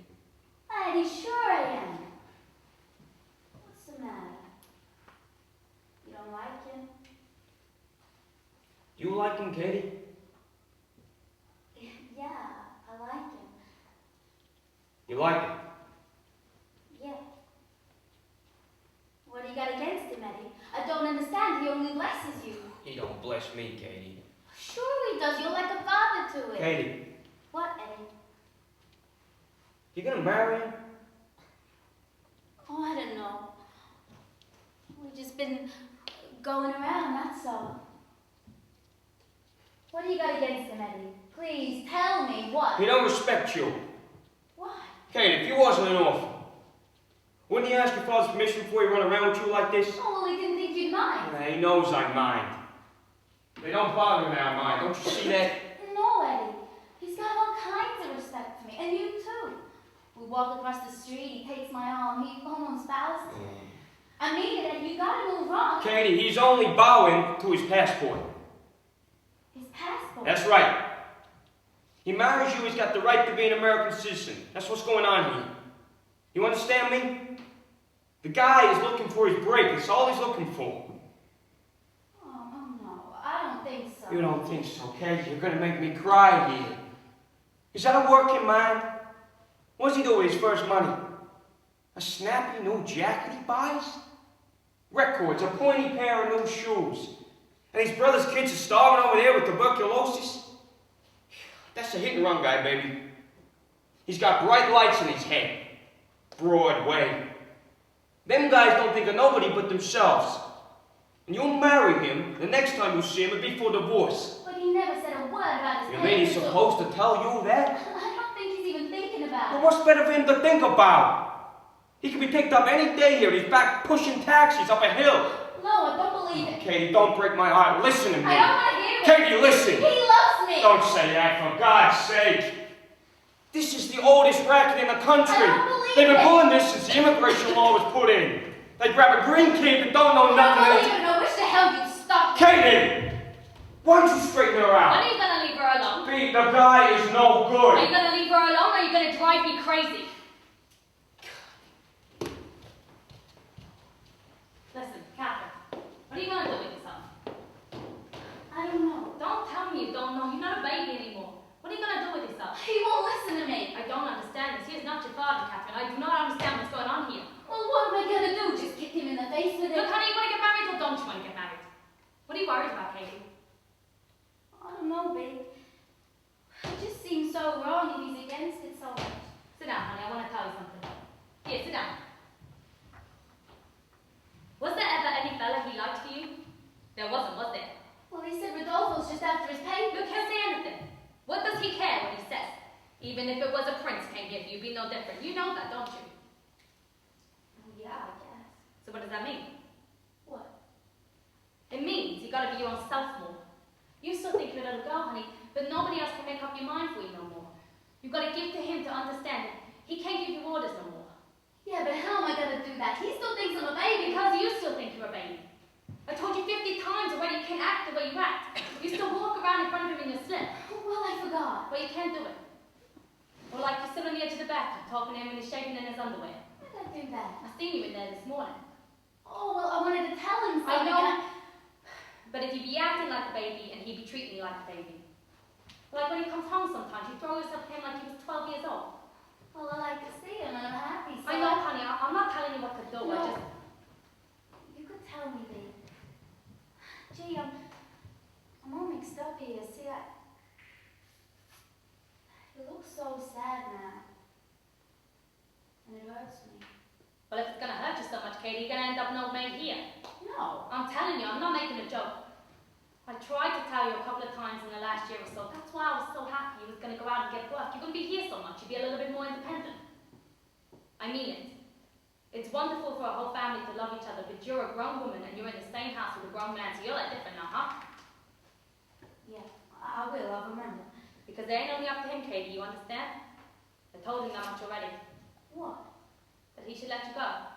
Eddie, sure I am. What's the matter? You don't like him? You like him, Katie? Yeah, I like him. You like him? Yeah. What do you got against him, Eddie? I don't understand. He only blesses you. He don't bless me, Katie. Sure he does. You're like a father to him. Katie, What, Eddie? you gonna marry him? Oh, I don't know. We've just been going around, that's all. What do you got against him, Eddie? Please, tell me what. He don't respect you. What? Katie, if you wasn't an orphan, wouldn't he ask your father's permission before he run around with you like this? Oh, well, he didn't think you'd mind. Yeah, he knows I mind. They don't bother me now, mind. Don't you see that? No, Eddie. He's got all kinds of respect for me, and you too. We walk across the street, he takes my arm, he almost bows to me. I mean it, Eddie, you gotta move on. Katie, he's only bowing to his passport. His passport? That's right. He marries you, he's got the right to be an American citizen. That's what's going on here. You understand me? The guy is looking for his break. That's all he's looking for. Oh, no, I don't think so. You don't think so, Katie? You're gonna make me cry here. Is that a working man? What does he do with his first money? A snappy new jacket he buys? Records, a pointy pair of new shoes. And his brother's kids are starving over there with tuberculosis? That's a hit and run guy, baby. He's got bright lights in his head. Broadway. Them guys don't think of nobody but themselves. And you'll marry him, the next time you see him, it'll be for divorce. But he never said a word about his You mean he's supposed to tell you that? I don't think he's even thinking about Well, it. what's better for him to think about? He could be picked up any day here. He's back pushing taxis up a hill. No, I don't believe it. Katie, don't break my heart. Listen to me. I don't want to hear it. Katie, listen. He loves me. Don't say that, for God's sake. This is the oldest racket in the country. I don't believe They've been it. pulling this since the immigration law was put in. They grab a green kid that don't know I nothing. don't believe it. I wish to hell you'd stop. Katie! Why don't you straighten her When out? are you gonna leave her alone? Pete, the guy is no Are you good. gonna leave her alone or are you gonna drive me crazy? Listen, Catherine, what are you going to do with yourself? I don't know. Don't tell me you don't know. You're not a baby anymore. What are you going to do with yourself? He won't listen to me. I don't understand this. He is not your father, Catherine. I do not understand what's going on here. Well, what am I gonna do? Just kick him in the face with it? Look, honey, you want to get married or don't you want to get married? What are you worried about, Katie? I don't know, babe. It just seems so wrong if he's against it so much. Sit down, honey. I want to tell you something. Here, sit down. Was there ever any fella he liked for you? There wasn't, was there? Well, he said Rodolpho's just after his pay. Look, he'll say anything. What does he care what he says? Even if it was a prince came here, you'd be no different. You know that, don't you? Well, yeah, I guess. So what does that mean? What? It means you gotta be your own self more. You still think you're a little girl, honey, but nobody else can make up your mind for you no more. You gotta give to him to understand it. He can't give you orders no more. Yeah, but how am I gonna do that? He still thinks I'm a baby. Because you still think you're a baby. I told you 50 times already you can't act the way you act. You still walk around in front of him in your slip. Well, I forgot. But you can't do it. Or like you sit on the edge of the bathroom talking to him when he's shaking in his underwear. Why did I do that? I seen you in there this morning. Oh, well, I wanted to tell him I something. know. But if you be acting like a baby and he be treating you like a baby. Like when he comes home sometimes, you throw yourself at him like he was 12 years old. Well, I like to see him and I'm happy, so... I know, honey. I'm not telling you what to do. No. I just... You could tell me, babe. Gee, I'm all mixed up here. See, you look so sad now. And it hurts me. Well, if it's gonna hurt you so much, Katie, you're gonna end up no maid here. No. I'm telling you, I'm not making a joke. I tried to tell you a couple of times in the last year or so. That's why I was so happy you was going to go out and get work. You wouldn't be here so much. You'd be a little bit more independent. I mean it. It's wonderful for a whole family to love each other, but you're a grown woman and you're in the same house with a grown man, so you're like different now, huh? Yeah, I will. I'll remember. Because it ain't only up to him, Katie, you understand? I told him that much already. What? That he should let you go.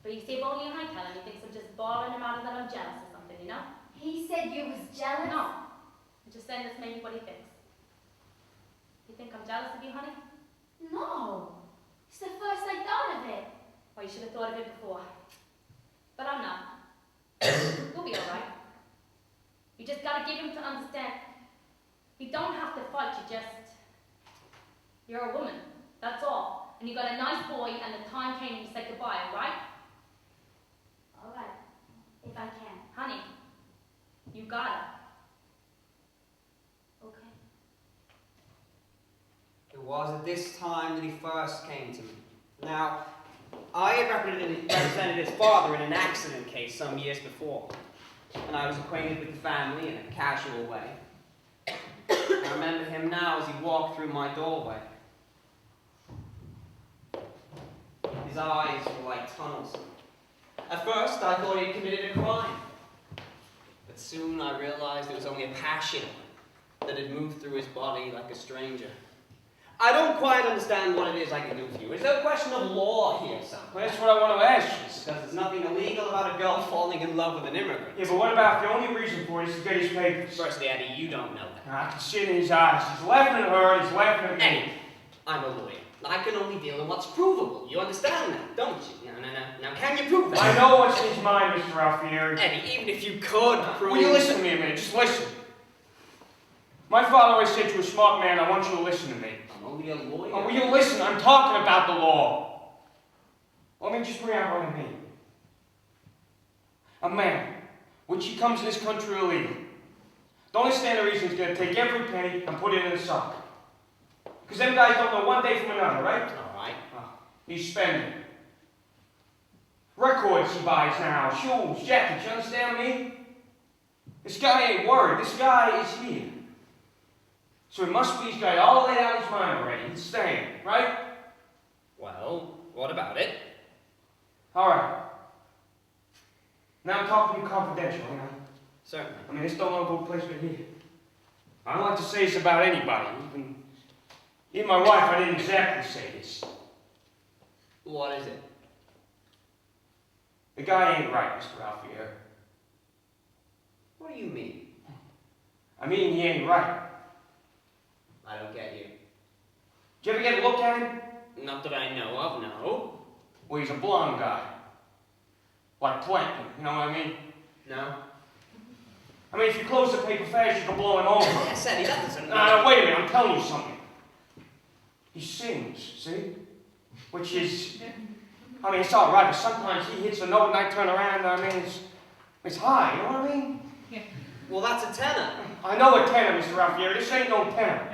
But you see, if only I tell him, he thinks I'm just bothering him out and that I'm jealous or something, you know? He said you was jealous? No. I'm just saying that's maybe what he thinks. You think I'm jealous of you, honey? No. It's the first I thought of it. Well, you should have thought of it before. But I'm not. You'll be alright. You just gotta give him to understand. You don't have to fight, you're a woman. That's all. And you got a nice boy and the time came and you said goodbye, alright? Alright. If I can. Honey, you gotta. Okay. It was at this time that he first came to me. Now, I had represented his father in an accident case some years before, and I was acquainted with the family in a casual way. I remember him now as he walked through my doorway. His eyes were like tunnels. At first, I thought he had committed a crime. But soon I realized it was only a passion that had moved through his body like a stranger. I don't quite understand what it is I can do for you. Is there a question of law here, son? Well, that's what I want to ask you. Because there's nothing illegal about a girl falling in love with an immigrant. Yeah, but what about the only reason for it is to get his papers? Firstly, Eddie, you don't know that. I can see it in his eyes. He's laughing at her, he's laughing at me. Eddie, I'm a lawyer. I can only deal in what's provable. You understand that, don't you? No. Now, can you prove that? I know what's in his mind, Mr. Alfieri. Eddie, even if you could prove... Will you listen to me a minute? Just listen. My father always said you're a smart man. I want you to listen to me. I'm only a lawyer. Oh, will you listen? I'm talking about the law. Let me just bring out what I mean. A man, which he comes in this country illegal, don't understand the reason he's going to take every penny and put it in a sock. Because them guys don't know one day from another, right? All right. He's spending. Records he buys now, shoes, jackets, you understand me? This guy ain't worried. This guy is here. So it must be he's got it all laid out in his mind already. He's staying, right? Well, what about it? All right. Now I'm talking to you confidential, you know? Certainly. I mean, this don't no good place but here. I don't like to say this about anybody. Even my wife, I didn't exactly say this. What is it? The guy ain't right, Mr. Alfieri. What do you mean? I mean, he ain't right. I don't get you. Did you ever get a look at him? Not that I know of, no. Well, he's a blonde guy. Like planting, you know what I mean? No? I mean, if you close the paper fast, you can blow him over. Yes, Eddie, that doesn't mean... Wait a minute, I'm telling you something. He sings, see? Which is... I mean, it's all right, but sometimes he hits a note and I turn around, I mean, it's high, you know what I mean? Well, that's a tenor. I know a tenor, Mr. Alfieri. This ain't no tenor.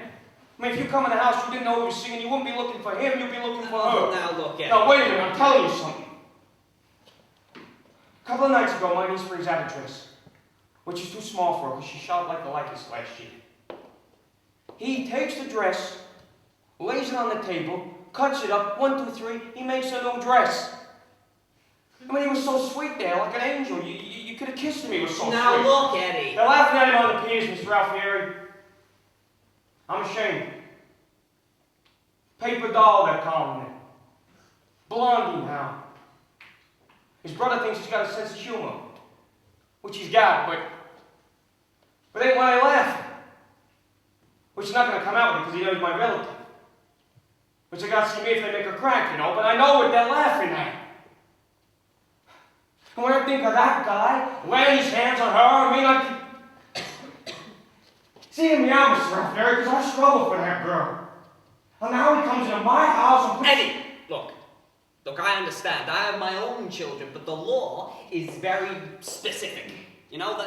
I mean, if you come in the house, you didn't know who was singing, you wouldn't be looking for him, you'd be looking for her. Now look, Eddie. No, wait a minute, I'm telling you something. A couple of nights ago, my niece brings out a dress, which is too small for her because she shot like the likeness last year. He takes the dress, lays it on the table, cuts it up, 1, 2, 3, he makes a new dress. I mean, he was so sweet there, like an angel. You could have kissed him, he was so sweet. Now look, Eddie. They're laughing at him on the piers, Mr. Alfieri. I'm ashamed. Paper doll, they're calling it. Blondie now. His brother thinks he's got a sense of humor, which he's got, but ain't why they laugh. Which is not going to come out because he knows my relative. Which they got to see me if they make a crack, you know, but I know what they're laughing at. And when I think of that guy, laying his hands on her, I mean, see me out, Mr. Alfieri, because I struggle for that girl. And now he comes into my house and puts... Eddie, look, I understand. I have my own children, but the law is very specific. You know,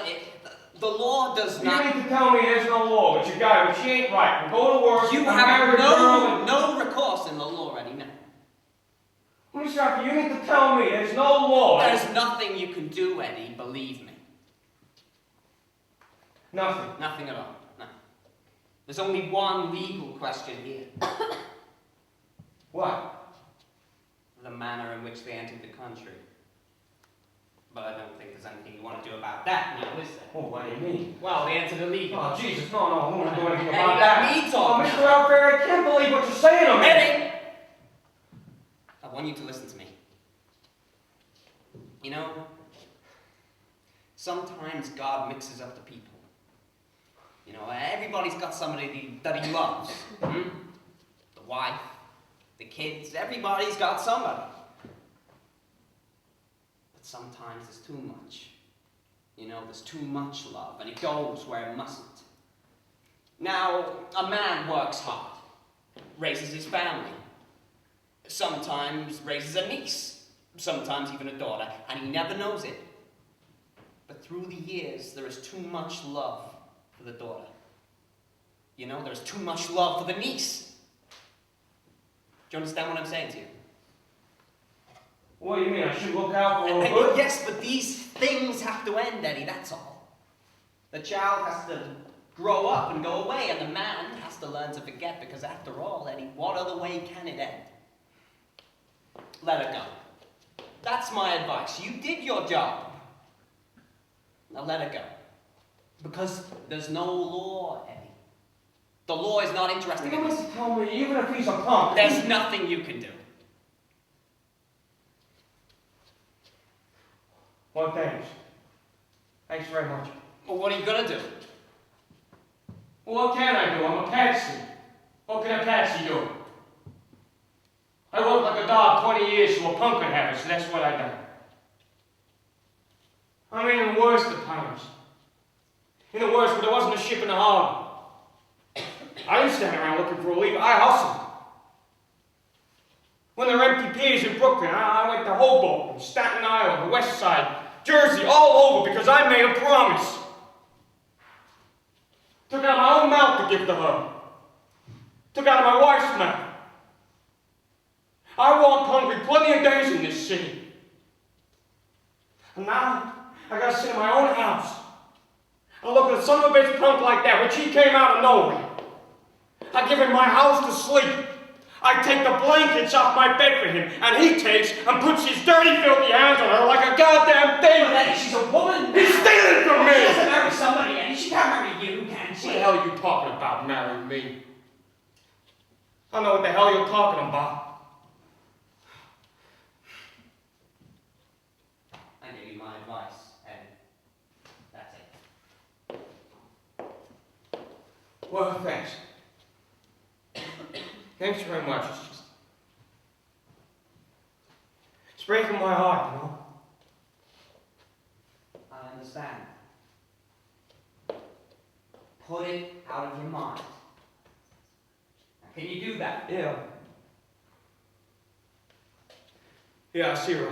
the law does not... You mean to tell me there's no law, but you got it, but she ain't right. We'll go to work, you have no recourse in the law, Eddie, no. Mr. Alfieri, you mean to tell me there's no law? There's nothing you can do, Eddie, believe me. Nothing. Nothing at all, no. There's only one legal question here. What? The manner in which they entered the country. But I don't think there's anything you want to do about that now, is there? Oh, what do you mean? Well, they entered illegally. Oh, Jesus, no, I don't want to do anything Eddie, about that. let me talk Oh, now. Mr. Alfieri, I can't believe what you're saying to me. Eddie! I want you to listen to me. You know, sometimes God mixes up the people. You know, everybody's got somebody that he loves. The wife, the kids, everybody's got somebody. But sometimes there's too much. You know, there's too much love, and it goes where it mustn't. Now, a man works hard, raises his family, sometimes raises a niece, sometimes even a daughter, and he never knows it. But through the years, there is too much love for the daughter. You know, there's too much love for the niece. Do you understand what I'm saying to you? What do you mean? I should look out for her good? Yes, but these things have to end, Eddie, that's all. The child has to grow up and go away, and the man has to learn to forget, because after all, Eddie, what other way can it end? Let her go. That's my advice. You did your job. Now let her go. Because there's no law, Eddie. The law is not interested You in must this. tell me, even if he's a punk. There's nothing you can do. Well, thanks. Thanks very much. Well, what are you gonna do? Well, what can I do? I'm a patsy. What can a patsy do? I worked like a dog 20 years so a punk could have it, so that's what I done. I mean, in the worst of times. In the worst, but there wasn't a ship in the harbor. I didn't stand around looking for a leave. I hustled. When there were empty piers in Brooklyn, I went to Hoboken, Staten Island, the West Side, Jersey, all over because I made a promise. Took out my own mouth to give to her. Took out of my wife's mouth. I walked hungry plenty of days in this city. And now, I gotta sit in my own house and look at a son of a bitch punk like that, which he came out of nowhere. I give him my house to sleep. I take the blankets off my bed for him, and he takes and puts his dirty, filthy hands on her like a goddamn thing. But Eddie, she's a woman. He's stealing from me! She doesn't marry somebody, Eddie. She can't marry you, can she? What the hell are you talking about, marrying me? I don't know what the hell you're talking about. I gave you my advice, Eddie. That's it. Well, thanks. Thanks very much. It's breaking my heart, you know. understand. Put it out of your mind. Now, can you do that? Yeah. Yeah, I see her.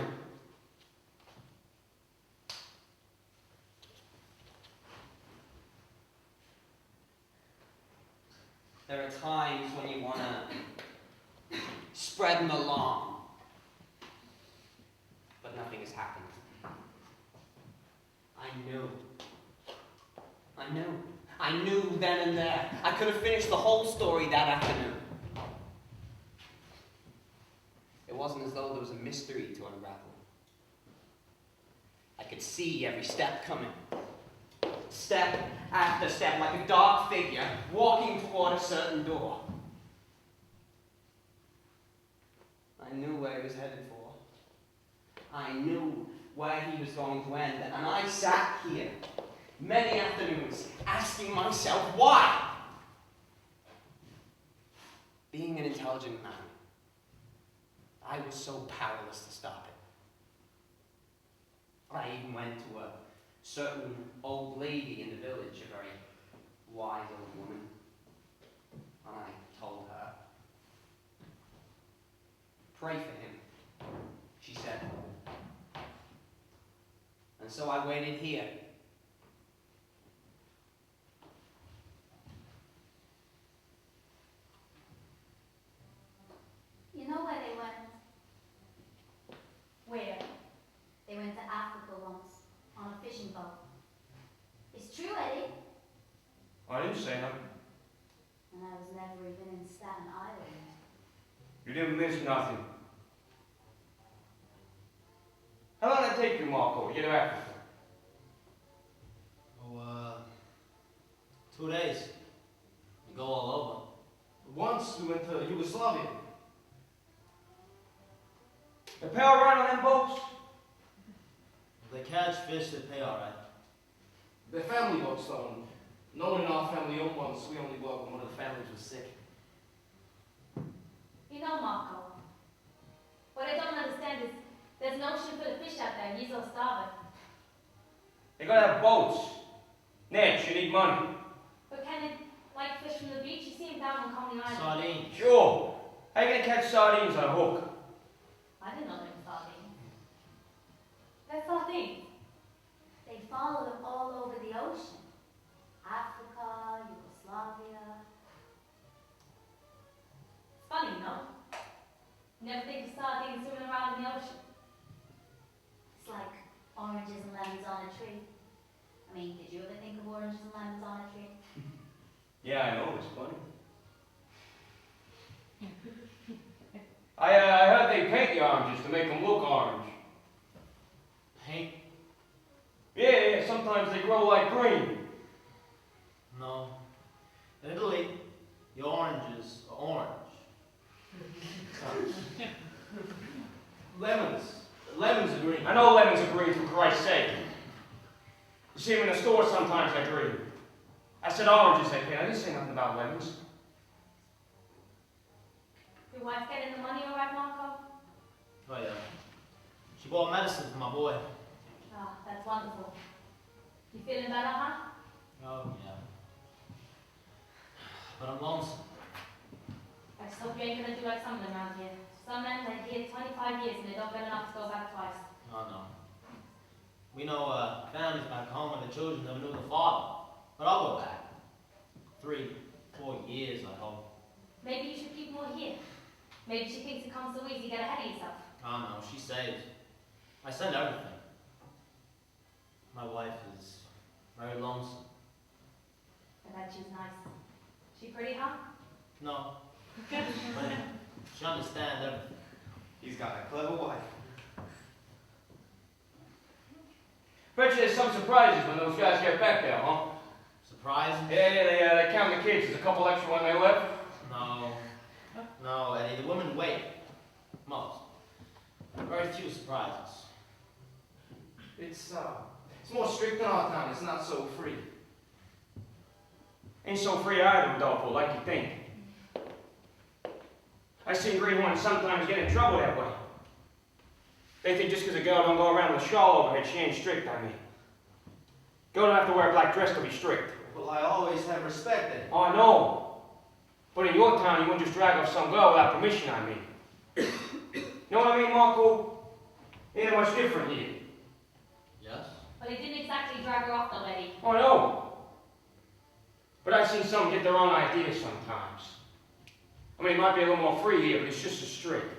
There are times when you want to spread an alarm, but nothing has happened. I knew then and there. I could have finished the whole story that afternoon. It wasn't as though there was a mystery to unravel. I could see every step coming. Step after step, like a dark figure walking toward a certain door. I knew where he was headed for. I knew where he was going to end, and I sat here many afternoons asking myself why. Being an intelligent man, I was so powerless to stop it. I even went to a certain old lady in the village, a very wise old woman, and I told her, "Pray for him," she said. And so I waited here. You know where they went? Where? They went to Africa once, on a fishing boat. It's true, Eddie. I didn't say nothing. And I was never even in Staten Island. You didn't miss nothing. How long did it take you, Marco, to get to Africa? Oh, 2 days. We go all over. Once we went to Yugoslavia. They pay all right on them boats? If they catch fish, they pay all right. They're family boats, though. No one in our family owned one, so we only worked when one of the families was sick. You know, Marco, what I don't understand is there's an ocean full of fish out there and he's all starving. They gotta have boats. Ned, you need money. But can it, like fish from the beach? You see him down on Coney Island. Sardines. Sure. How you gonna catch sardines on a hook? I didn't know they were sardines. They're sardines. They follow them all over the ocean. Africa, Yugoslavia. It's funny, no? Never think of sardines swimming around in the ocean. It's like oranges and lemons on a tree. I mean, did you ever think of oranges and lemons on a tree? Yeah, I know, it's funny. I heard they paint the oranges to make them look orange. Paint? Yeah, sometimes they grow like green. No. In Italy, the oranges are orange. Lemons are green. I know lemons are green, for Christ's sake. You see them in the store sometimes, they're green. I said oranges they paint. I didn't say nothing about lemons. Your wife's getting the money all right, Marco? Oh yeah. She bought medicine for my boy. Ah, that's wonderful. You feeling better, huh? Oh yeah. But I'm lonesome. I just hope you ain't gonna do like some of them around here. Some men, they're here 25 years and they don't get enough to go back twice. Oh no. We know families back home and the children never knew the father. But I'll go back. 3, 4 years, I hope. Maybe you should keep more here. Maybe she thinks it comes so easy, get ahead of yourself. Oh no, she saves. I send everything. My wife is very lonesome. I bet she's nice. She pretty, huh? No. But she understands everything. He's got a clever wife. Bet you there's some surprises when those guys get back there, huh? Surprise? Yeah, they count the kids. There's a couple extra when they left. No. No, Eddie, the women wait. Most. Very few surprises. It's more strict than our town. It's not so free. Ain't so free either, Rodolpho, like you think. I seen greenhorns sometimes get in trouble that way. They think just because a girl don't go around with a shawl over her, she ain't strict, I mean. Girl don't have to wear a black dress to be strict. Well, I always have respected. Oh, I know. But in your town, you wouldn't just drag off some girl without permission, I mean. You know what I mean, Marco? Ain't much different here. Yes? But he didn't exactly drag her off though, Eddie. Oh, no. But I've seen some get their own ideas sometimes. I mean, it might be a little more free here, but it's just as strict.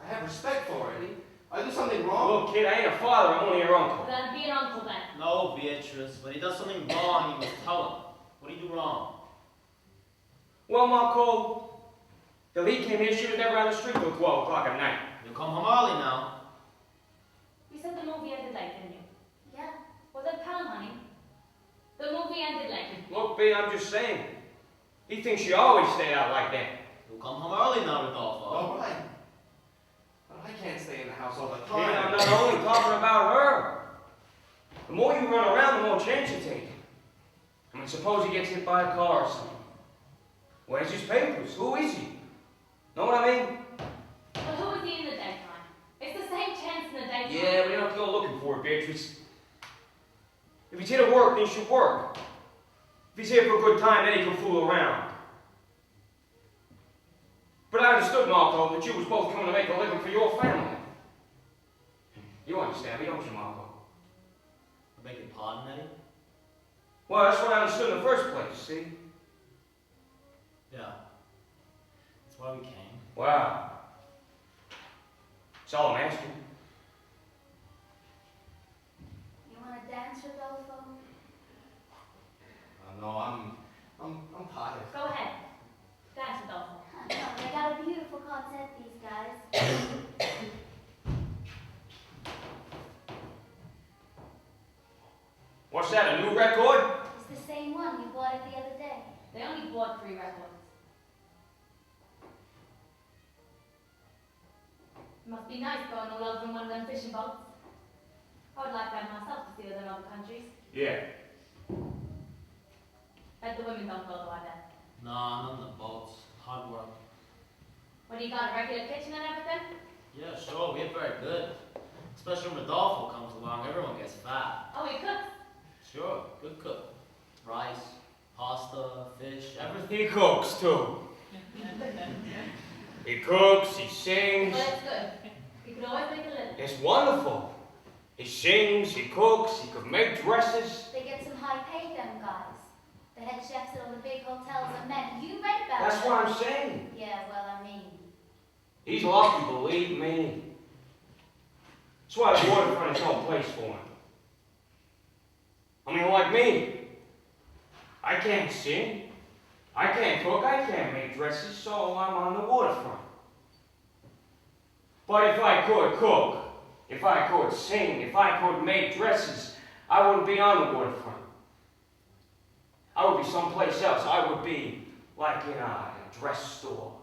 I have respect for it. I do something wrong? Look, kid, I ain't a father, I'm only your uncle. Then be an uncle then. No, Beatrice, when he does something wrong, you must tell him. What do you do wrong? Well, Marco, till he came here, she was never on the street till 12 o'clock at night. You come home early now. You said the movie ended late, didn't you? Yeah. Well then tell him, honey. The movie ended late. Look, B, I'm just saying. He thinks she always stayed out like that. You come home early now, Rodolpho. All right. But I can't stay in the house all the Kid, time. I'm not only talking about her. The more you run around, the more chance you take. I mean, suppose he gets hit by a car or something. Where's his papers? Who is he? Know what I mean? But who is he in the daytime? It's the same chance in the daytime. Yeah, but you don't have to go looking for it, Beatrice. If he's here to work, then he should work. If he's here for a good time, then he can fool around. But I understood, Marco, that you was both coming to make a living for your family. You understand me, don't you, Marco? I beg your pardon, Eddie? Well, that's what I understood in the first place, see? Yeah. That's why we came. Wow. That's all I'm asking. You want to dance, Rodolfo? No, I'm tired. Go ahead. Dance, Rodolfo. No, they got a beautiful quartet, these guys. What's that, a new record? It's the same one. You bought it the other day. They only bought 3 records. It must be nice going all over in one of them fishing boats. I would like that myself to see other other countries. Yeah. Bet the women don't go though, I bet. Nah, none of the boats. Hard work. What, you got a regular kitchen and everything? Yeah, sure, we're very good. Especially when Rodolpho comes along, everyone gets fat. Oh, he cooks. Sure, good cook. Rice, pasta, fish, everything. He cooks, too. He cooks, he sings. Well, that's good. He could always make a living. It's wonderful. He sings, he cooks, he could make dresses. They get some high pay, them guys. The head chefs at all the big hotels are men. You read about That's them. what I'm saying. Yeah, well, I mean. He's lucky, believe me. That's why the waterfront is no place for him. I mean, like me. I can't sing. I can't cook. I can't make dresses, so I'm on the waterfront. But if I could cook, if I could sing, if I could make dresses, I wouldn't be on the waterfront. I would be someplace else. I would be like in a dress store.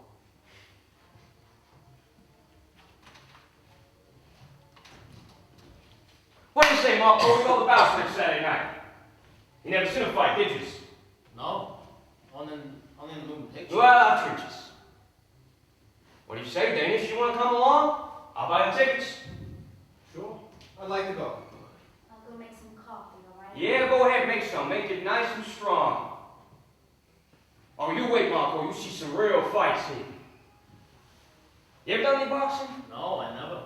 What do you say, Marco? We go to the bounce next Saturday night. You never seen a fight, did you? No, only in the moving picture. Well, I'll treat you. What do you say, Danish? You want to come along? I'll buy the tickets. Sure. I'd like to go. I'll go make some coffee, all right? Yeah, go ahead, make some. Make it nice and strong. Oh, you wait, Marco. You see some real fights here. You ever done any boxing? No, I never.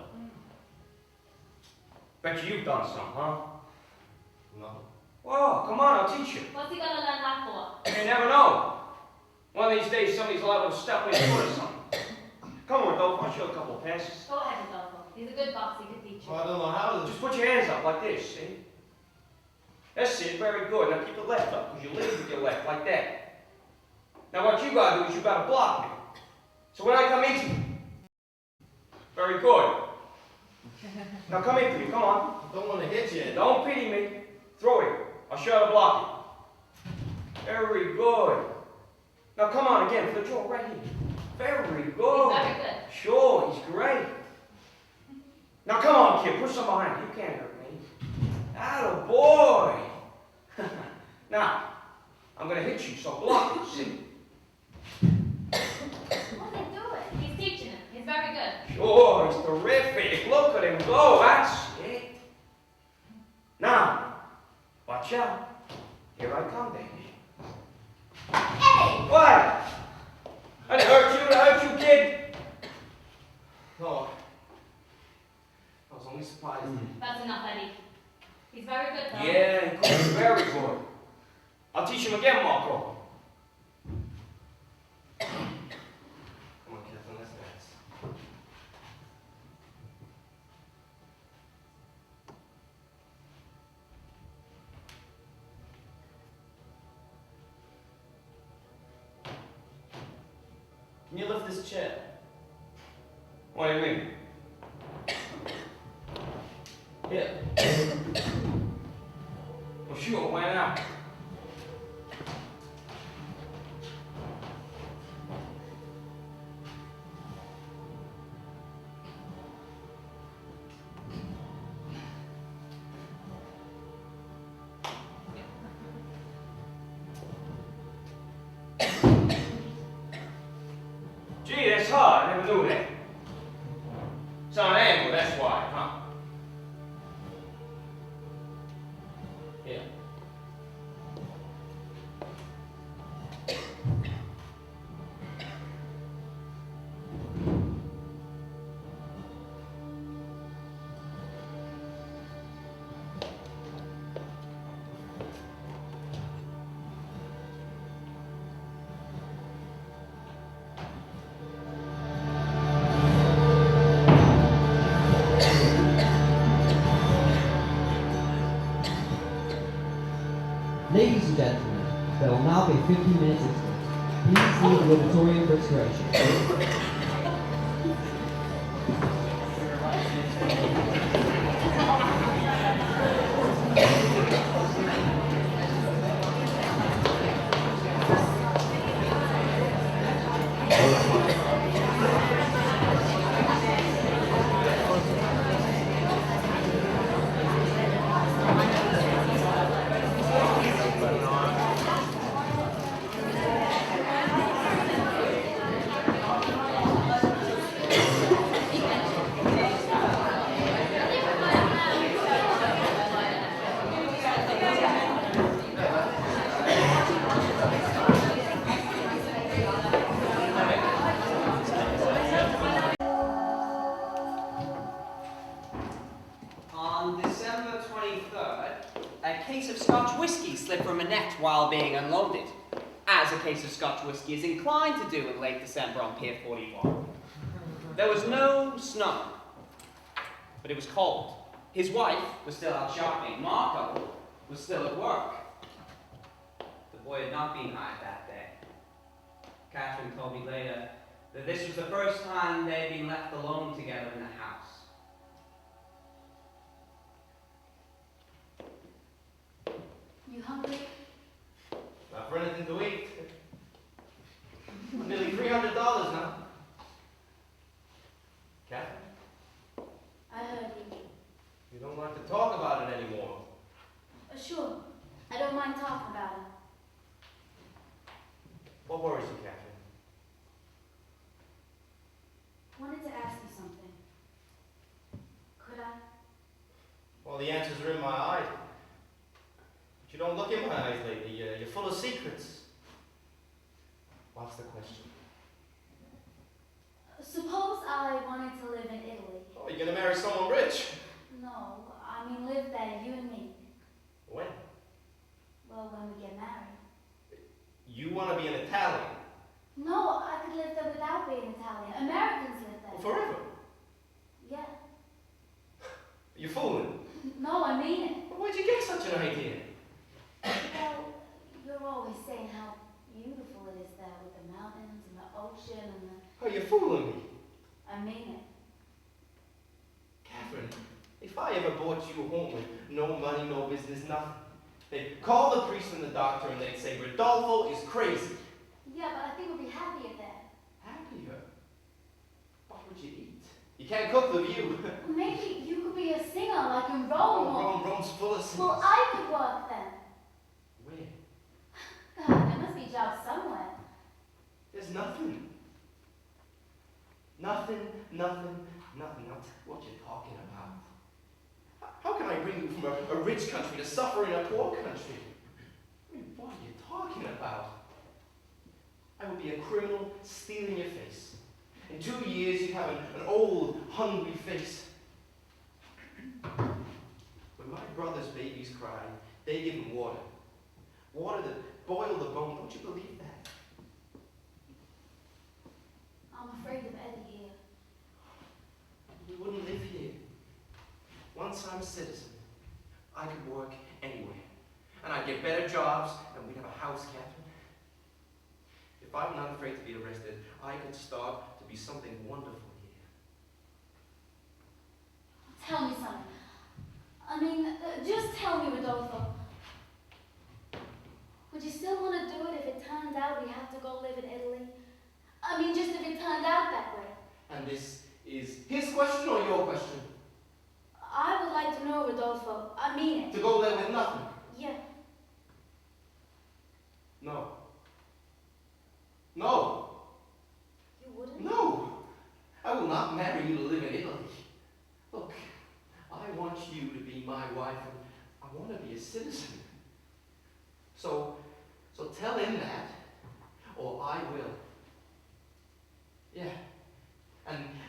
Bet you've done some, huh? No. Well, come on, I'll teach you. What's he gonna learn that for? You never know. One of these days, somebody's liable to step in and or something. Come on, Rodolpho, I'll show you a couple of passes. Go ahead, Rodolfo. He's a good boxer. He could teach you. Well, I don't know how to. Just put your hands up like this, see? That's it, very good. Now keep the left up, because you lead with your left, like that. Now what you gotta do is you gotta block me. So when I come into you, very good. Now come into me, come on. I don't want to hit you. Don't pity me. Throw it. I'll show you how to block it. Very good. Now come on again for the draw right here. Very good. He's very good. Sure, he's great. Now come on, kid, push some behind me. You can't hurt me. Atta boy. Now, I'm gonna hit you, so block it, see? What are they doing? He's teaching him. He's very good. Sure, he's terrific. Look at him go, that's it. Now, watch Watch out. Here I come, baby. Hey! What? I didn't hurt you, kid. No. I was only surprised. That's enough, Eddie. He's very good, though. Yeah, he's very good. I'll teach him again, Marco. Come on, Kettle, let's dance. Can you lift this chair? What do you mean? Here. Well, sure, why not? Gee, that's hard. I never knew that. It's on an angle, that's why, huh? Here. Ladies and gentlemen, there will now be 15 minutes interval. Please leave the auditorium for expiration. On December 23rd, a case of Scotch whiskey slipped from a net while being unloaded, as a case of Scotch whiskey is inclined to do in late December on Pier 41. There was no snow, but it was cold. His wife was still out shopping. Marco was still at work. The boy had not been hired that day. Catherine told me later that this was the first time they had been left alone together in the house. You hungry? Not for anything to eat. Nearly $300 now. Catherine, I heard you. you don't like to talk about it anymore. Sure. I don't mind talking about it. What worries you, Catherine? Wanted to ask you something. Could I? Well, the answers are in my eyes. But you don't look in my eyes lately. You're full of secrets. What's the question? Suppose I wanted to live in Italy. Oh, you're gonna marry someone rich. No, I mean live there, you and me. When? Well, when we get married. You want to be an Italian? No, I could live there without being Italian. Americans live there. Forever? Yeah. You're fooling. No, I mean it. Well, where'd you get such an idea? Well, you're always saying how beautiful it is there with the mountains and the ocean and the... Oh, you're fooling me. I mean it. Catherine, if I ever brought you home with no money, no business, nothing, they'd call the priest and the doctor and they'd say, Rodolpho is crazy. Yeah, but I think we'll be happier there. Happier? What would you eat? You can't cook the view. Maybe you could be a singer like in Rome. or- Rome's full of singers. Well, I could work then. Where? God, there must be jobs somewhere. There's nothing. Nothing. Not what you're talking about. How can I bring you from a rich country to suffer in a poor country? I mean, what are you talking about? I would be a criminal stealing your face. In 2 years, you'd have an old, hungry face. When my brother's babies cry, they give them water. Water that boil the bone. Don't you believe that? I'm afraid of Eddie here. We wouldn't live here. Once I'm a citizen, I could work anywhere. And I'd get better jobs, and we'd have a house, Catherine. If I'm not afraid to be arrested, I could start to be something wonderful here. Tell me something. I mean, just tell me, Rodolpho. Would you still want to do it if it turned out we have to go live in Italy? I mean, just if it turned out that way. And this is his question or your question? I would like to know, Rodolpho. I mean it. To go there with nothing? Yeah. No. No. You wouldn't? No. I will not marry you to live in Italy. Look, I want you to be my wife, and I want to be a citizen. So tell him that, or I will. Yeah.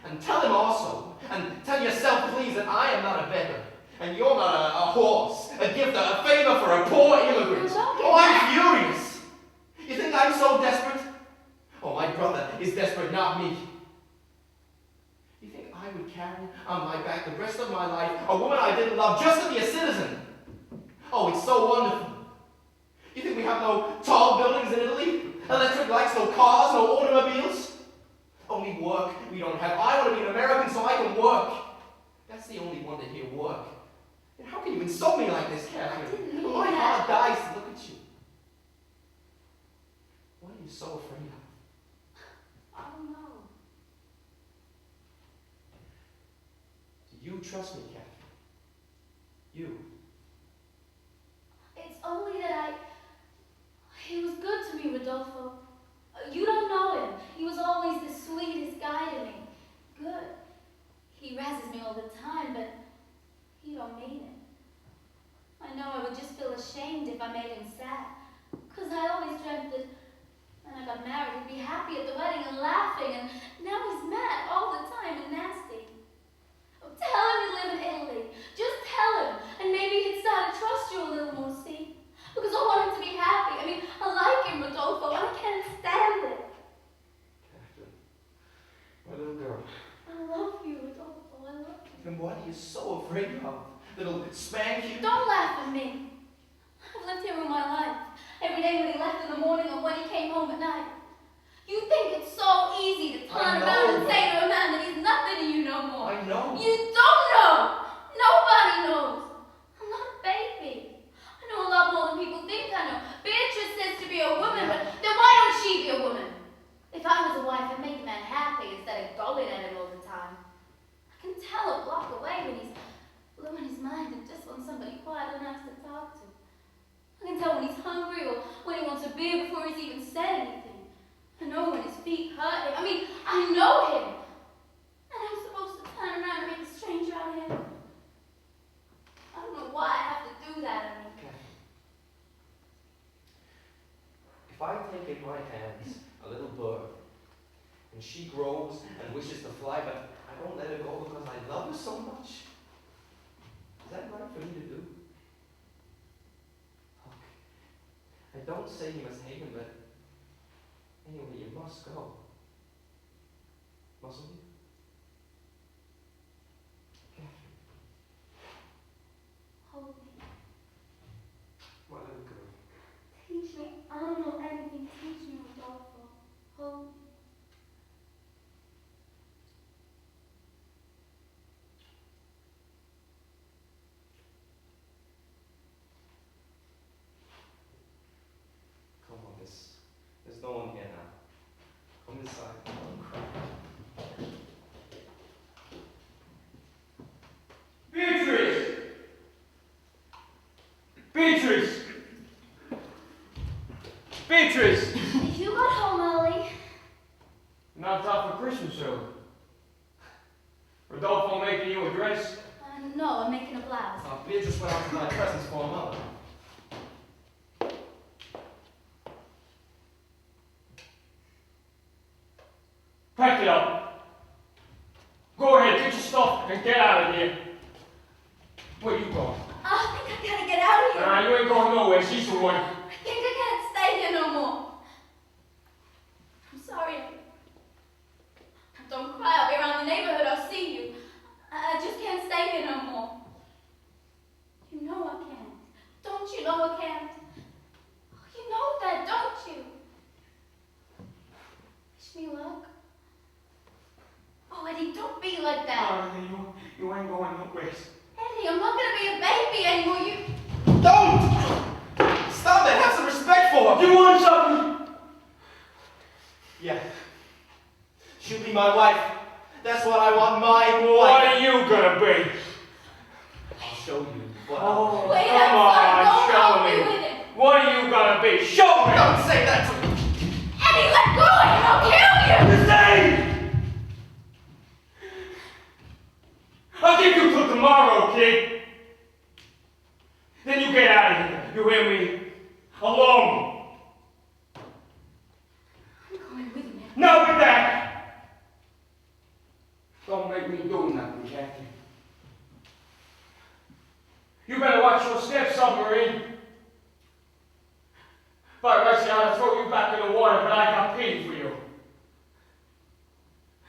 And tell him also, and tell yourself, please, that I am not a beggar, and you're not a horse, a gift, a favor for a poor immigrant. Oh, I'm furious. You think I'm so desperate? Oh, my brother is desperate, not me. You think I would carry on my back the rest of my life a woman I didn't love just to be a citizen? Oh, it's so wonderful. You think we have no tall buildings in Italy? Electric lights, no cars, no automobiles? Only work we don't have. I want to be an American so I can work. That's the only one to hear work. And how can you insult me like this, Catherine? My heart dies to look at you. What are you so afraid of? I don't know. Do you trust me, Catherine? You. It's only that he was good to me, Rodolpho. You don't know him. He was always the sweetest guy to me. Good. He razzes me all the time, but he don't mean it. I know I would just feel ashamed if I made him sad. Because I always dreamt that when I got married, he'd be happy at the wedding and laughing, and now he's mad all the time and nasty. Oh, tell him you live in Italy. Just tell him, and maybe he'd start to trust you a little more, see? Because I want him to be happy. I mean, I like him, Rodolpho, and I can't stand it. Catherine, my little girl. I love you, Rodolfo. I love you. Then what are you so afraid of? That'll spank you? Don't laugh at me. I've lived here all my life. Every day when he left in the morning and when he came home at night. You think it's so easy to turn around and say to a man that he's nothing to you no more. I know. You don't know. Nobody knows. I'm not a baby. I know a lot more than people think I know. Beatrice says to be a woman, but then why don't she be a woman? If I was a wife, I'd make a man happy instead of going at him all the time. I can tell a block away when he's blowing his mind and just wants somebody quiet and nice to talk to. I can tell when he's hungry or when he wants a beer before he's even said anything. I know when his feet hurt him. I mean, I know him. And I'm supposed to turn around and make a stranger out of him. I don't know why I have to do that. I mean, if I take in my hands a little bird, and she grows and wishes to fly, but I don't let her go because I love her so much, is that right for me to do? Look, I don't say you must hate him, but anyway, you must go. Mustn't you? Catherine. hold me. My little girl. Teach me. I don't know anything. Teach me, Rodolfo. Hold me. Come on, there's no one here now. Come inside. Don't cry. Beatrice! Beatrice! Beatrice! You got home early. Not time for Christmas early. Rodolpho making you a dress? No, I'm making a blouse. Beatrice went out to buy presents for her mother. Pack it up. Go ahead, get your stuff and get out of here. Where you going? I think I gotta get out of here. Nah, you ain't going nowhere. She's the one. I think I can't stay here no more. I'm sorry. Don't cry. I'll be around the neighborhood. I'll see you. I just can't stay here no more. You know I can't. Don't you know I can't? You know that, don't you? Wish me luck. Oh, Eddie, don't be like that. You ain't going nowhere. Eddie, I'm not gonna be a baby anymore. You. Don't! Stop it! Have some respect for her! You want something? Yeah. She'll be my wife. That's what I want, my What wife. are you gonna be? I'll show you what Oh, Wait come outside. on, Don't show help me me. with it. What are you gonna be? Show me! Don't say that to me! Eddie, let go and I'll kill you. The same! I'll give you till tomorrow, kid. Then you get out of here. You hear me? Alone. I'm going with you. No, with that. Don't make me do nothing, Kathy. You better watch your step, submarine. If I rush you, I'll throw you back in the water, but I got pity for you.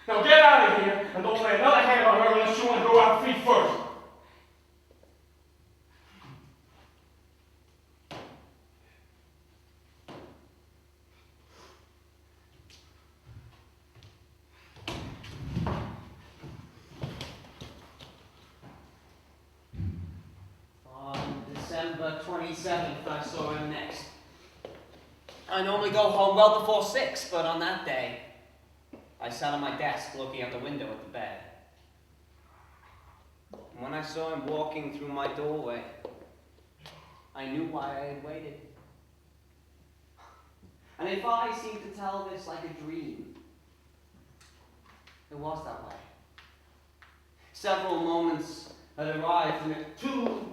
Now get out of here and don't lay another hand on her unless you want to go out feet first. On December 27th, I saw him next. I normally go home well before 6, but on that day, I sat on my desk looking out the window at the bed. And when I saw him walking through my doorway, I knew why I had waited. And if I seem to tell this like a dream, it was that way. Several moments had arrived, and the 2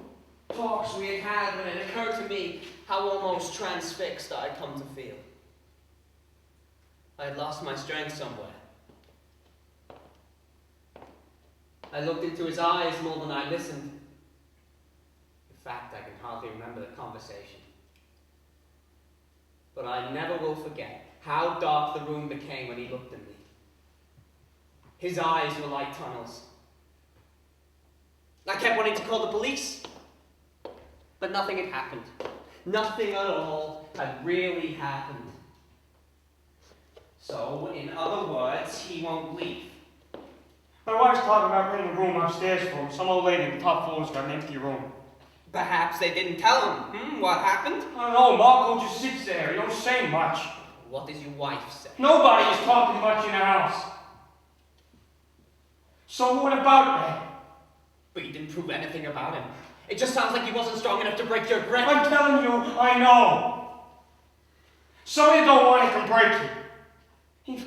talks we had had when it occurred to me how almost transfixed I had come to feel. I had lost my strength somewhere. I looked into his eyes more than I listened. In fact, I can hardly remember the conversation. But I never will forget how dark the room became when he looked at me. His eyes were like tunnels. I kept wanting to call the police, but nothing had happened. Nothing at all had really happened. So, in other words, he won't leave. My wife's talking about renting a room upstairs for him. Some old lady in the top floor's got an empty room. Perhaps they didn't tell him. What happened? I don't know, Marco just sits there. He don't say much. What does your wife say? Nobody is talking much in the house. So what about that? But you didn't prove anything about him. It just sounds like he wasn't strong enough to break your grip. I'm telling you, I know. Some of you don't want it to break you.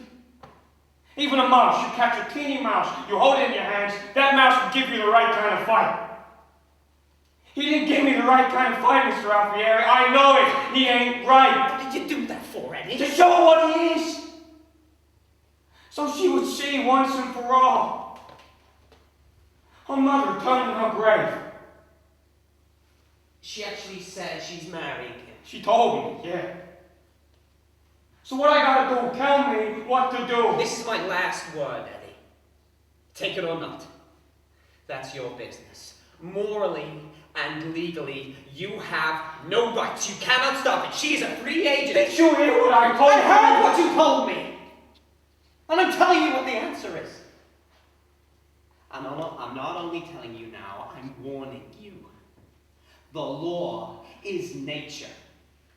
Even a mouse, you catch a teeny mouse, you hold it in your hands, that mouse will give you the right kind of fight. He didn't give me the right kind of fight, Mr. Alfieri. I know it. He ain't right. What did you do that for, Eddie? To show her what he is. So she would see once and for all. Her mother turned in her grave. She actually said she's marrying him. She told me, yeah. So what I gotta do, tell me what to do. This is my last word, Eddie. Take it or not. That's your business. Morally and legally, you have no rights. You cannot stop it. She is a free agent. Did you hear what I told you? I heard what you told me. And I'm telling you what the answer is. I'm not only telling you now, I'm warning you. The law is nature.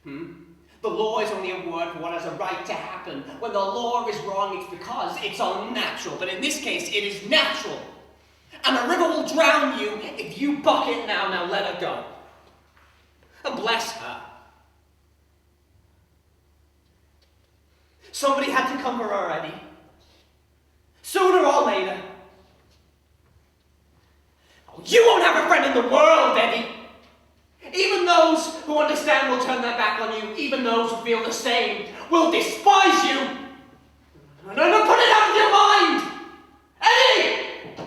The law is only a word for what has a right to happen. When the law is wrong, it's because it's unnatural. But in this case, it is natural. And a river will drown you if you buck it now. Now let her go. And bless her. Somebody had to come for her, Eddie. Sooner or later. You in the world, Eddie. Even those who understand will turn their back on you. Even those who feel the same will despise you. No, put it out of your mind! Eddie!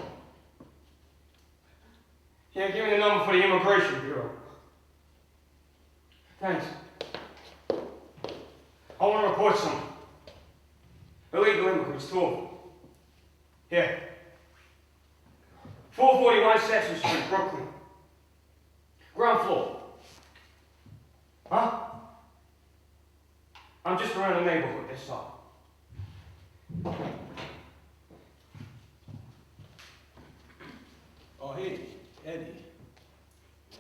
Yeah, give me the number for the Immigration Bureau. Thanks. I want to report some illegal immigrants, 2 of them. Here. 441 Sasha Street, Brooklyn. Ground floor. Huh? I'm just around the neighborhood, that's all. Oh, hey, Eddie.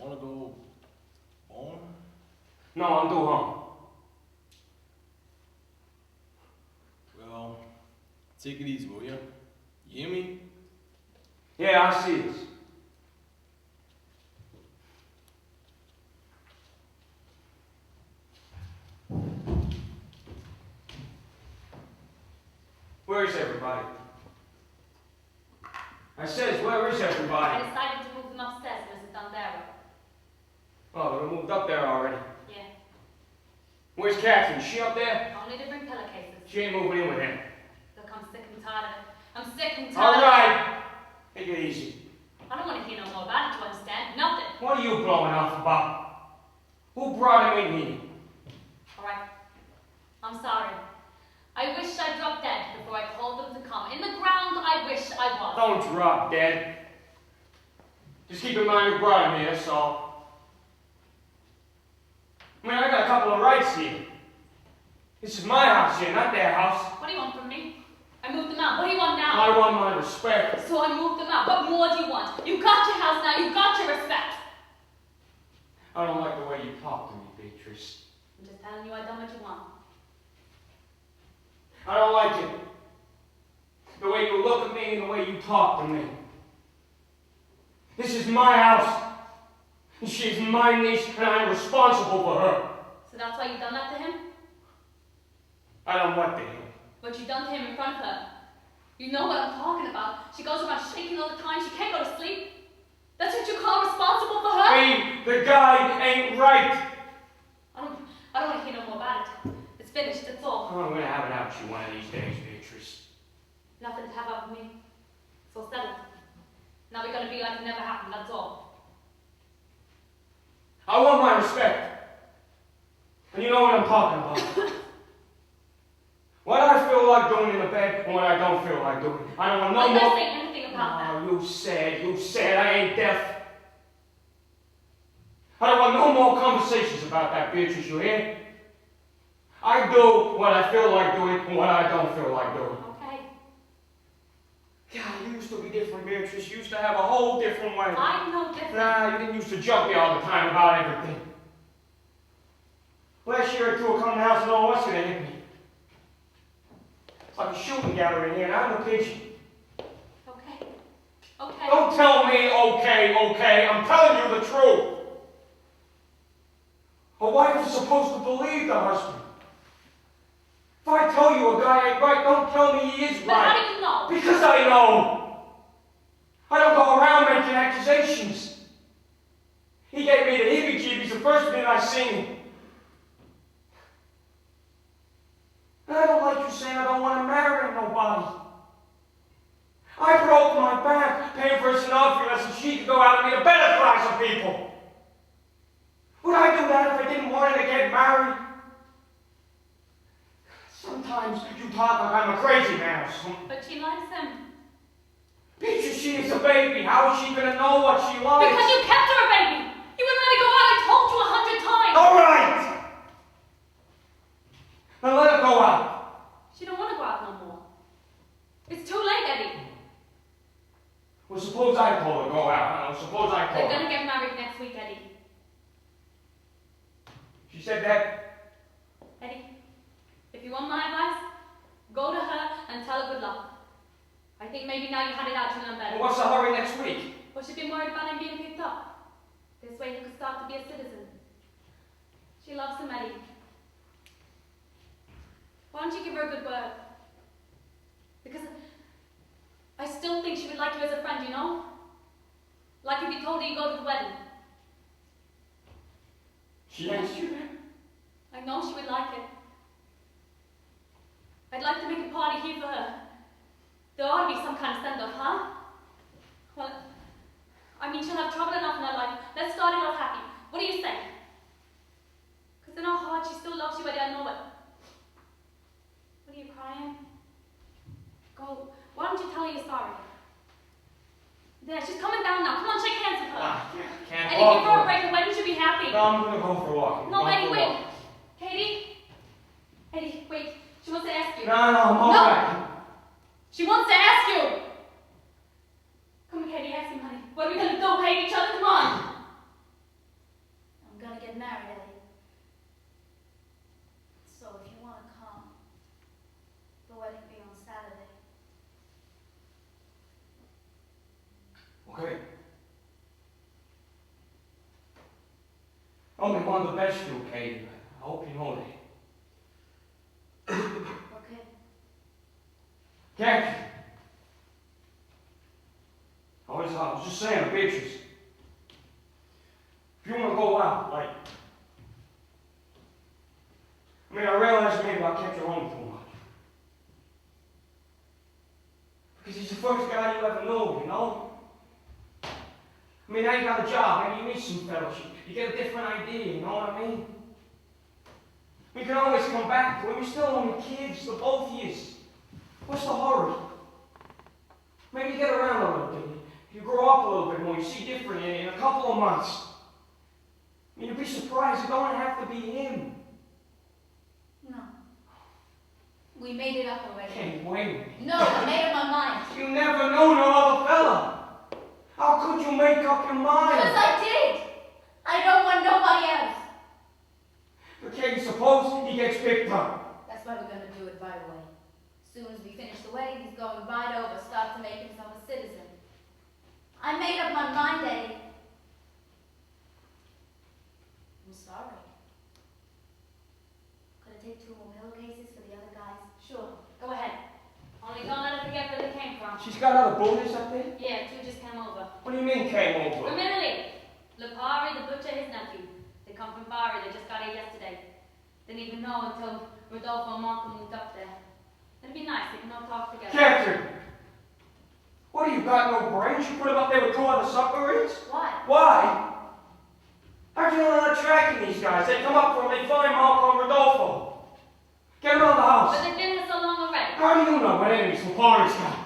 Wanna go home? No, I'm due home. Well, take it easy, will ya? You hear me? Yeah, I see this. Where is everybody? I says, where is I everybody? decided to move them upstairs, Mrs. Dandera. Oh, they moved up there already. Yeah. Where's Catherine? Is she up there? Only to bring pillowcases. She ain't moving in with him. Look, I'm sick and tired of it. I'm sick and All tired right. Take it easy. I don't want to hear no more about it, you understand? Nothing. What are you blowing off about? Who brought him in here? Alright. I'm sorry. I wish I dropped dead before I told them to come. In the ground, I wish I was. Don't drop dead. Just keep in mind who brought him here, that's all. I mean, I got a couple of rights here. This is my house here, not their house. What do you want from me? I moved them out. What do you want now? I want my respect. So I moved them out. What more do you want? You got your house now. You got your respect. I don't like the way you talk to me, Beatrice. I'm just telling you I done what you want. I don't like it. The way you look at me and the way you talk to me. This is my house. She's my niece and I'm responsible for her. So that's why you done that to him? I don't want to him. What you done to him in front of her? You know what I'm talking about. She goes around shaking all the time. She can't go to sleep. That's what you call responsible for her? Hey, the guy ain't right. I don't want to hear no more about it. It's finished, that's all. Oh, I'm gonna have it out with you one of these days, Beatrice. Nothing to have up with me. So settled. Now we're gonna be like it never happened, that's all. I want my respect. And you know what I'm talking about. What I feel like doing in the bed and what I don't feel like doing. I don't want no I'm more. not saying anything about that. Oh, you said I ain't deaf. I don't want no more conversations about that, Beatrice, you hear? I do what I feel like doing and what I don't feel like doing. Okay. Yeah, you used to be different, Beatrice. You used to have a whole different way. I'm no different. Nah, you didn't used to jump me all the time about everything. Last year or two, I come to the house and all what's gonna hit me. It's like a shooting gallery in here, and I'm a pigeon. Okay. Okay. Don't tell me okay. I'm telling you the truth. A wife is supposed to believe the husband. If I tell you a guy ain't right, don't tell me he is But right. how do you know? Because I know. I don't go around making accusations. He gave me the heebie-jeebies the first minute I seen him. And I don't like you saying I don't want to marry nobody. I broke my back paying for a sonography lesson so she could go out and meet a better class of people. Would I do that if I didn't want her to get married? Sometimes you talk like I'm a crazy man or something. But she likes him. Beatrice, she is a baby. How is she going to know what she likes? Because you kept her a baby. You wouldn't let her go out. I told you 100 times. All right. Now let her go out. She don't want to go out no more. It's too late, Eddie. Well, suppose I told her to go out. Suppose I They're told her. gonna get married next week, Eddie. She said that. Eddie, if you want my advice, go to her and tell her good luck. I think maybe now you had it out, you'll know better. Well, what's the hurry next week? Well, she's been worried about him being picked up. This way he could start to be a citizen. She loves him, Eddie. Why don't you give her a good word? Because I still think she would like you as a friend, you know? Like if you told told her you go to the wedding. She asked you that? I know she would like it. I'd like to make a party here for her. There ought to be some kind of send-off, huh? Well, I mean, she'll have trouble enough in her life. Let's start it off happy. What do you say? Because in her heart, she still loves you, but I know it. What are you crying? Go. Why don't you tell her you're sorry? There, she's coming down now. Come on, shake hands with her. Can't Eddie, give her a break. The wedding should be happy. No, I'm gonna go for a walk. No, Eddie, wait. Katie? Eddie, wait. She wants to ask you. No, I'm alright. She wants to ask you. Come on, Katie, ask him, honey. What are we gonna do? Hate each other? Come on. I'm gonna get married, Eddie. So if you wanna come, the wedding will be on Saturday. Okay. I only want the best for you, Katie. I hope you know that. Okay. Captain. I was just saying to Beatrice. If you want to go out, like... I mean, I realize maybe I kept you home too much. Because he's the first guy you ever knew, you know? I mean, now you got a job, maybe you meet some fellows, you get a different idea, you know what I mean? We can always come back to it, we're still only kids, the both of you. What's the hurry? Maybe you get around a little bit, you grow up a little bit more, you see different in a couple of months. I mean, you'd be surprised, it don't have to be him. No. We made it up already. Hey, wait. No, I made up my mind. You never knew no other fella. How could you make up your mind? Because I did. I don't want nobody else. Okay, suppose he gets picked up. That's why we're gonna do it right away. As soon as we finish the wedding, he's going right over, start to make himself a citizen. I made up my mind, Eddie. I'm sorry. Could I take 2 more pillowcases for the other guys? Sure. Go ahead. Only don't let her forget where they came from. She's got other boys up there? Yeah, 2 just came over. What do you mean came over? From Italy. Alfieri, the butcher, his nephew. They come from Bari. They just got here yesterday. Didn't even know until Rodolpho and Marco moved up there. It'd be nice. They can all talk together. Captain! What do you got, no brains? You put him up there with 2 other submarines? Why? Why? How'd you know they're not tracking these guys? They come up for them, they find Marco and Rodolpho. Get them out of the house. But they've been here so long already. How do you know what enemies Alfieri's got?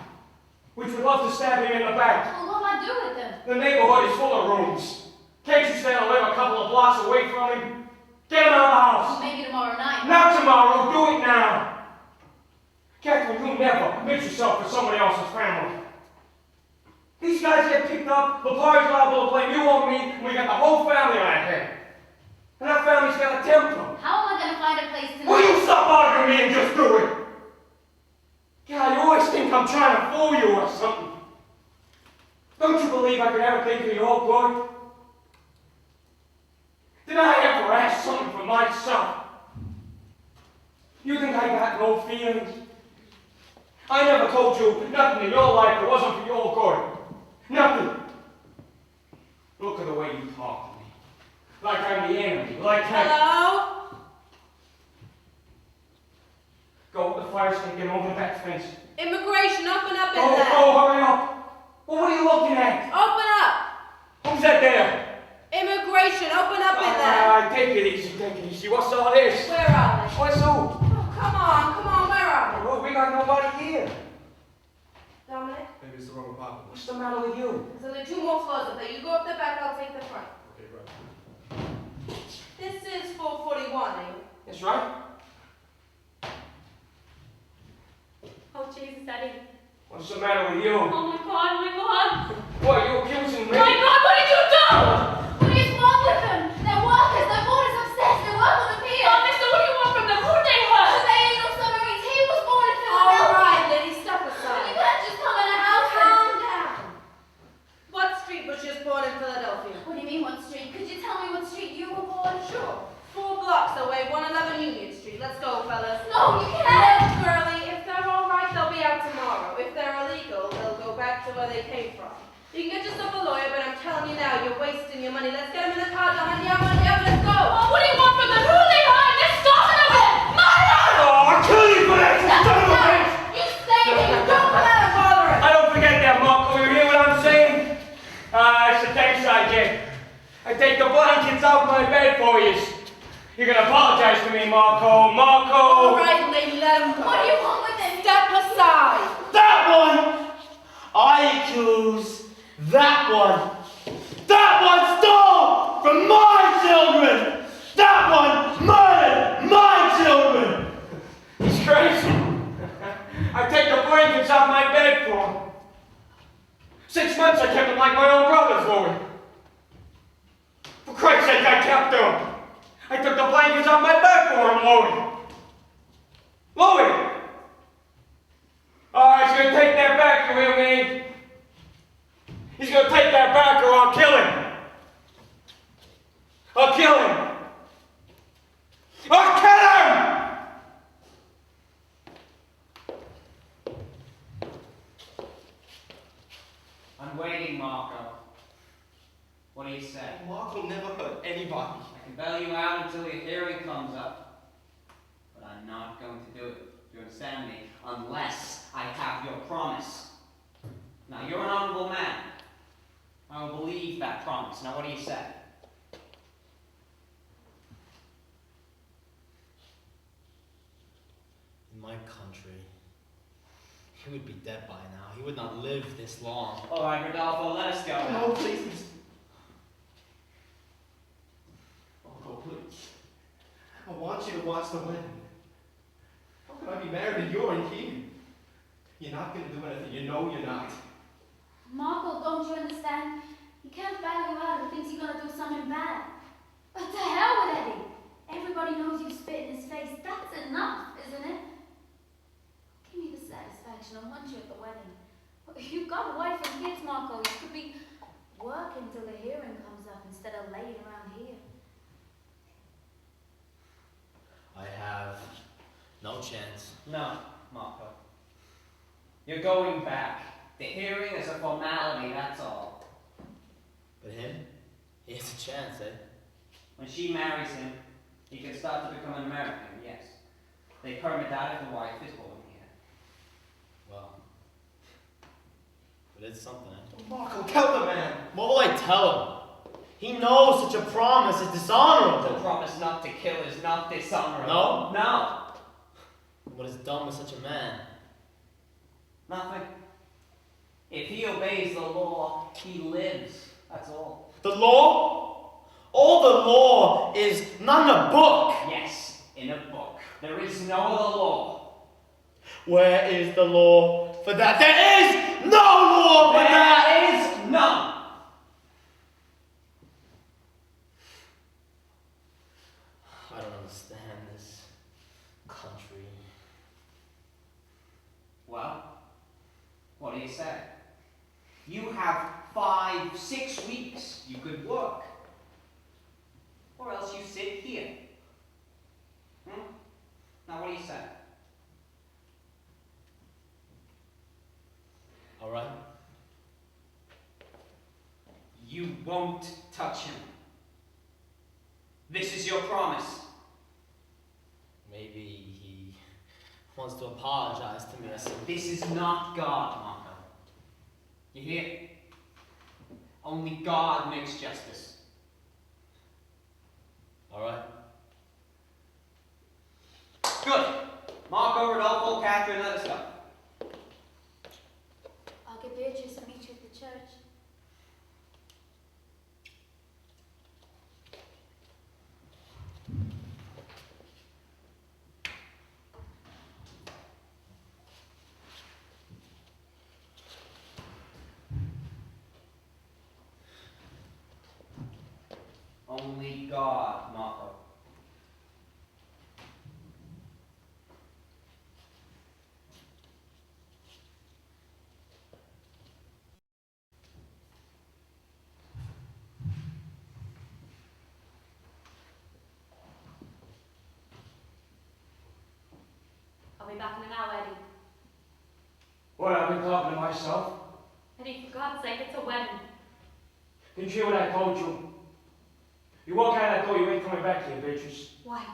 Which would love to stab him in the back. Well, what am I doing with them? The neighborhood is full of rooms. Can't you stand to live a couple of blocks away from him? Get him out of the house. Maybe tomorrow night. Not tomorrow, do it now. Kettle, you never mix yourself with somebody else's family. These guys get picked up, Alfieri's liable to blame you on me, and we got the whole family on our head. And that family's got a temper. How am I going to find a place to Will you stop arguing me and just do it? God, you always think I'm trying to fool you or something. Don't you believe I could ever think of your good? Did I ever ask something for myself? You think I got no feelings? I never told you nothing in your life that wasn't for your good. Nothing. Look at the way you talk to me. Like I'm the enemy, like Hello? Go with the fire stick and over the back fence. Immigration, open up in Go, there. hurry up. Well, what are you looking at? Open up. Who's that there? Immigration, open up in there. All right, take it easy. What's all this? Where are they? What's who? Oh, come on, where are they? Well, we got nobody here. Dominic? Maybe it's the wrong apartment. What's the matter with you? So there are 2 more floors up there. You go up the back, I'll take the front. Okay, right. This is 441, eh? That's right. Oh, Jesus, Eddie. What's the matter with you? Oh, my God. What, you accusing me? My God, what did you do? What is wrong with them? They're workers. They're boarders upstairs. They're working with here. Oh, mister, what do you want from them? Who they hurt? They ain't no submarines. He was born in All Philadelphia. right, lady, step You aside. can't just come in a house Calm down. What street was just born in Philadelphia? What do you mean, what street? Could you tell me what street you were born? Sure. 4 blocks away, 111 Union Street. Let's go, fellas. No, you can't. Look, girlie, if they're all right, they'll be out tomorrow. If they're illegal, they'll go back to where they came from. You can get yourself a lawyer, but I'm telling you now, you're wasting your money. Let's get him in the car, Joanne. Yeah, let's go. Oh, what do you want from them? Who are they hiding? They're stopping of it! Oh, I'll kill you for that, you son of a bitch! You stay here. You don't come out and bother us. I don't forget that, Marco. You hear what I'm saying? It's the thanks I get. I take the blankets off my bed for you. You're gonna apologize to me, Marco. All right, lady, let him go. What do you want with him? Step aside. That one! I accuse that one. That one stole from my children! That one murdered my children! He's crazy. I take the blankets off my bed for him. 6 months I kept him like my own brother for him. For Christ's sake, I kept him. I took the blankets off my bed for him, Louie. Louie! Oh, he's gonna take that back, you hear me? He's gonna take that back or I'll kill him. I'll kill him. I'll kill him! I'm waiting, Marco. What do you say? Marco never hurt anybody. I can bail you out until your hearing comes up, but I'm not going to do it. You understand me? Unless I have your promise. Now, you're an honorable man. I will believe that promise. Now, what do you say? In my country, he would be dead by now. He would not live this long. All right, Rodolpho, let us go now. No, please. Oh, please. I want you to watch the wedding. How could I be married and you're in here? You're not going to do anything. You know you're not. Marco, don't you understand? He can't bail you out if he thinks you're gonna do something bad. But to hell with Eddie. Everybody knows you spit in his face. That's enough, isn't it? Give me the satisfaction. I want you at the wedding. You've got a wife and kids, Marco. You could be working till the hearing comes up instead of laying around here. I have no chance. No, Marco. You're going back. The hearing is a formality, that's all. But him? He has a chance, eh? When she marries him, he can start to become an American, yes. They permit that if the wife is born here. Well, but it's something, eh? Marco, tell the man. What will I tell him? He knows such a promise is dishonorable. The promise not to kill is not dishonorable. No? No. What is done with such a man? Nothing. If he obeys the law, he lives. That's all. The law? All the law is not in a book. Yes, in a book. There is no other law. Where is the law for that? There is no law for that! There is none. I don't understand this country. Well, what do you say? You have 5, 6 weeks you could work. Or else you sit here. Now what do you say? All right. You won't touch him. This is your promise. Maybe he wants to apologize to me or something. This is not God, Marco. You hear? Only God makes justice. All right. Good. Marco, Rodolpho, Catherine, let us go. I'll get Beatrice and meet you at the church. Only God, Marco. I'll be back in an hour, Eddie. What, I've been talking to myself? Eddie, for God's sake, it's a wedding. Didn't you hear what I told you? You walk out that door, you ain't coming back here, Beatrice. Why?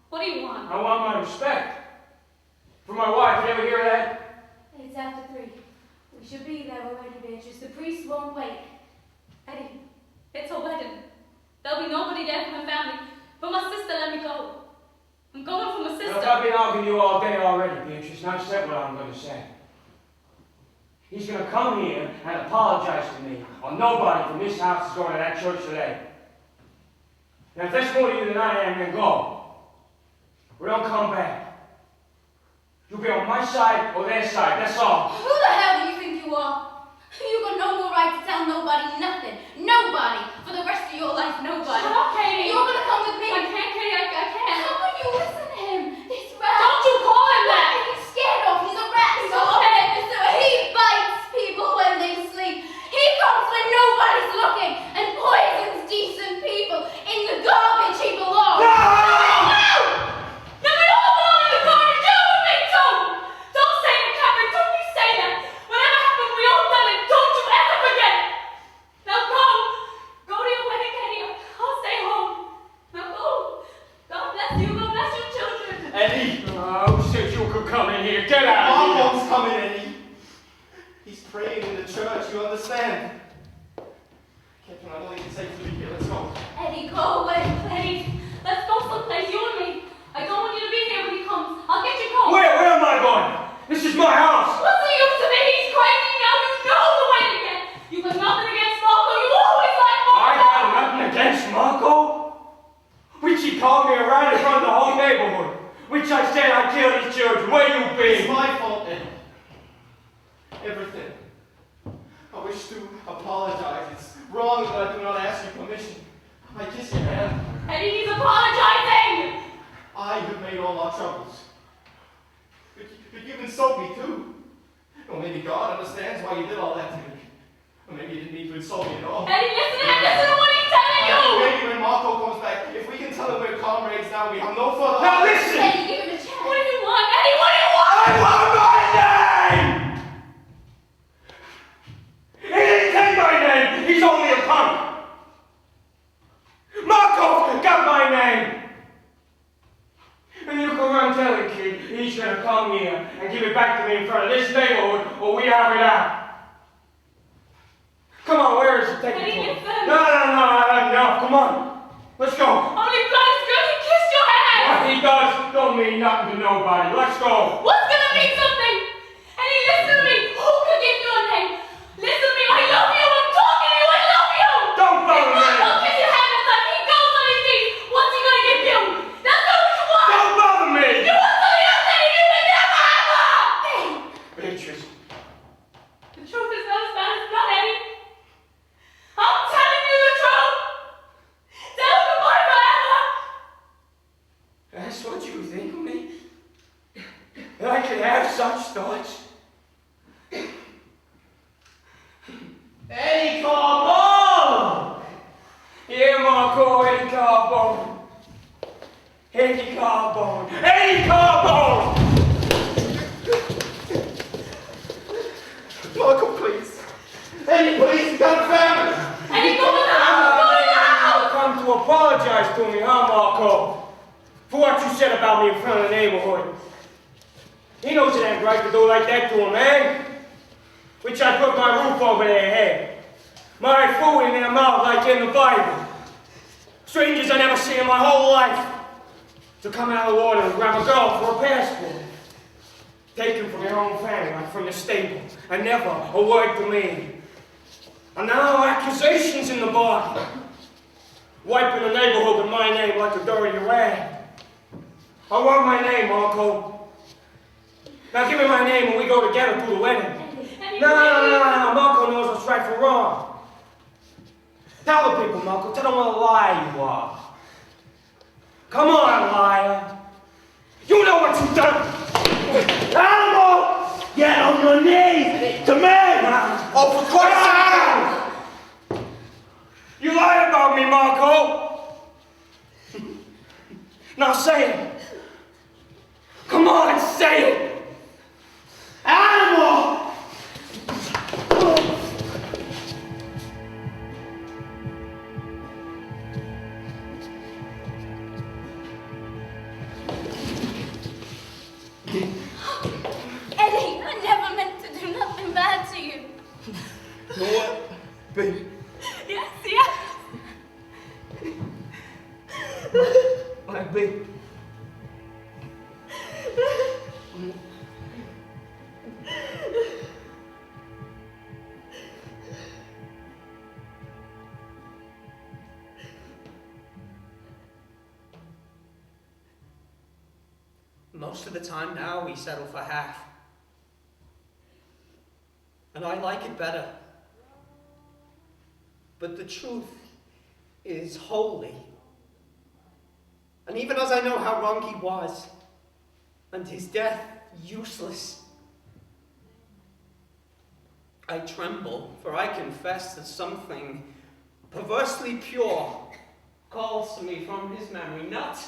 What do you want? I want my respect. For my wife, you ever hear that? It's after 3. We should be there already, Beatrice. The priest won't wait. Eddie, it's a wedding. There'll be nobody there from my family. But my sister let me go. I'm going for my sister. Look, I've been arguing you all day already, Beatrice. Now said what I'm going to say. He's going to come here and apologize to me, or nobody from this house is going to that church today. Now, if that's more to you than I am, then go. Or don't come back. You'll be on my side or their side, that's all. Who the hell do you think you are? You got no more right to tell nobody nothing. Nobody. For the rest of your life, nobody. Shut up, Katie. You're gonna come with me. I can't, Katie. I can't. How can you listen to him? This rat. Don't you call him that. What are you scared of? He's a rat. He's So okay. So he bites people when they sleep. He comes when nobody's looking and poisons decent people. In the garbage he belongs. No! No, we all belong in the garbage. You and me too. Don't say it, Cameron. Don't you say that. Whatever happened, we all done it. Don't you ever forget it. Now go. Go to your wedding, Katie. I'll stay home. Now go. God bless you. God bless your children. Eddie! Oh, said you could come in here. Get out of here. Marco's coming, Eddie. He's praying in the church, you understand? Captain, I don't think it's safe to be here. Let's go. Eddie, go away. Eddie, let's go someplace, you and me. I don't want you to be here when he comes. I'll get you home. Where am I going? This is my house. What's the use of it? He's crazy now. You know the way to get. You got nothing against Marco. You always like Marco. I got nothing against Marco. Which he called me around in front of the whole neighborhood. Which I said I killed his children. Where you It's been? my fault, Eddie. Everything. I wish to apologize. It's wrong that I do not ask your permission. I kiss your hand. Eddie, he's apologizing. I have made all our troubles. But you've insulted me too. Well, maybe God understands why you did all that to me. Or maybe you didn't mean to insult me at all. Eddie, listen to him. Listen to what he's telling you. Maybe when Marco comes back, if we can tell him we're comrades now, we have no further. Now listen! Eddie, give him a chance. What do you want? Eddie, what do you want? I want my name! He didn't take my name! He's only a punk! Marco got my name! And you go around telling kid he's gonna come here and give it back to me in front of this neighborhood or we have it out. Come on, where is it? Take it to him. No, enough. Come on. Let's go. Only blood is good. He kissed your hand. What he does don't mean nothing to nobody. Let's go. What's gonna mean something? Eddie, listen to me. Who could give you a name? Listen to me. I love you. I'm talking to you. I love you. Don't bother me. If Marco kiss your hand and like he goes on his knees, what's he gonna give you? That's not what you want. Don't bother me. You want something else, Eddie? You can never ever. Beatrice. The truth is not as bad as blood, Eddie. I'm telling you the truth. Tell him goodbye forever. That's what you think of me? That I could have such thoughts? Eddie Carbone! Yeah, Marco, Eddie Carbone. Eddie Carbone. Eddie Carbone! Marco, please. Eddie, please, you got a family. Eddie, go in the house. Go in the house. Come to apologize to me, huh, Marco? For what you said about me in front of the neighborhood. He knows it ain't right to do like that to a man. Which I put my roof over their head. My food in their mouth like in the Bible. Strangers I never seen in my whole life. To come out of the water and grab a girl for a passport. Taken from their own family, like from the stable. And never a word to me. And now accusations in the bargain. Wiping the neighborhood with my name like a dirty rag. I want my name, Marco. Now give me my name and we go together to the wedding. No, Marco knows what's right from wrong. Tell the people, Marco. Tell them what a liar you are. Come on, liar. You know what you've done. Animal! Get on your knees to me! Oh, for Christ's sake! You lied about me, Marco. Now say it. Come on, say it. Animal! You know what? Babe. Yes, yes. My babe. Most of the time now we settle for half. And I like it better. But the truth is holy. And even as I know how wrong he was, and his death useless, I tremble, for I confess that something perversely pure calls to me from his memory, not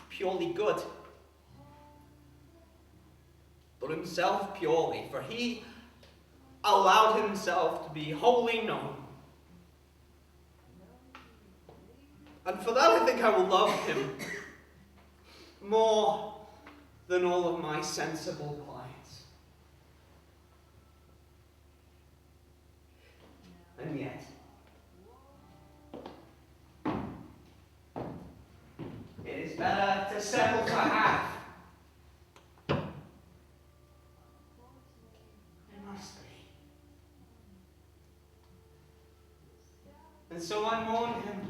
purely good, but himself purely, for he allowed himself to be wholly known. And for that I think I will love him more than all of my sensible clients. And yet, it is better to settle for half. It must be. And so I mourn him.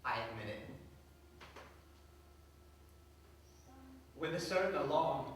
I admit it. With a certain alarm.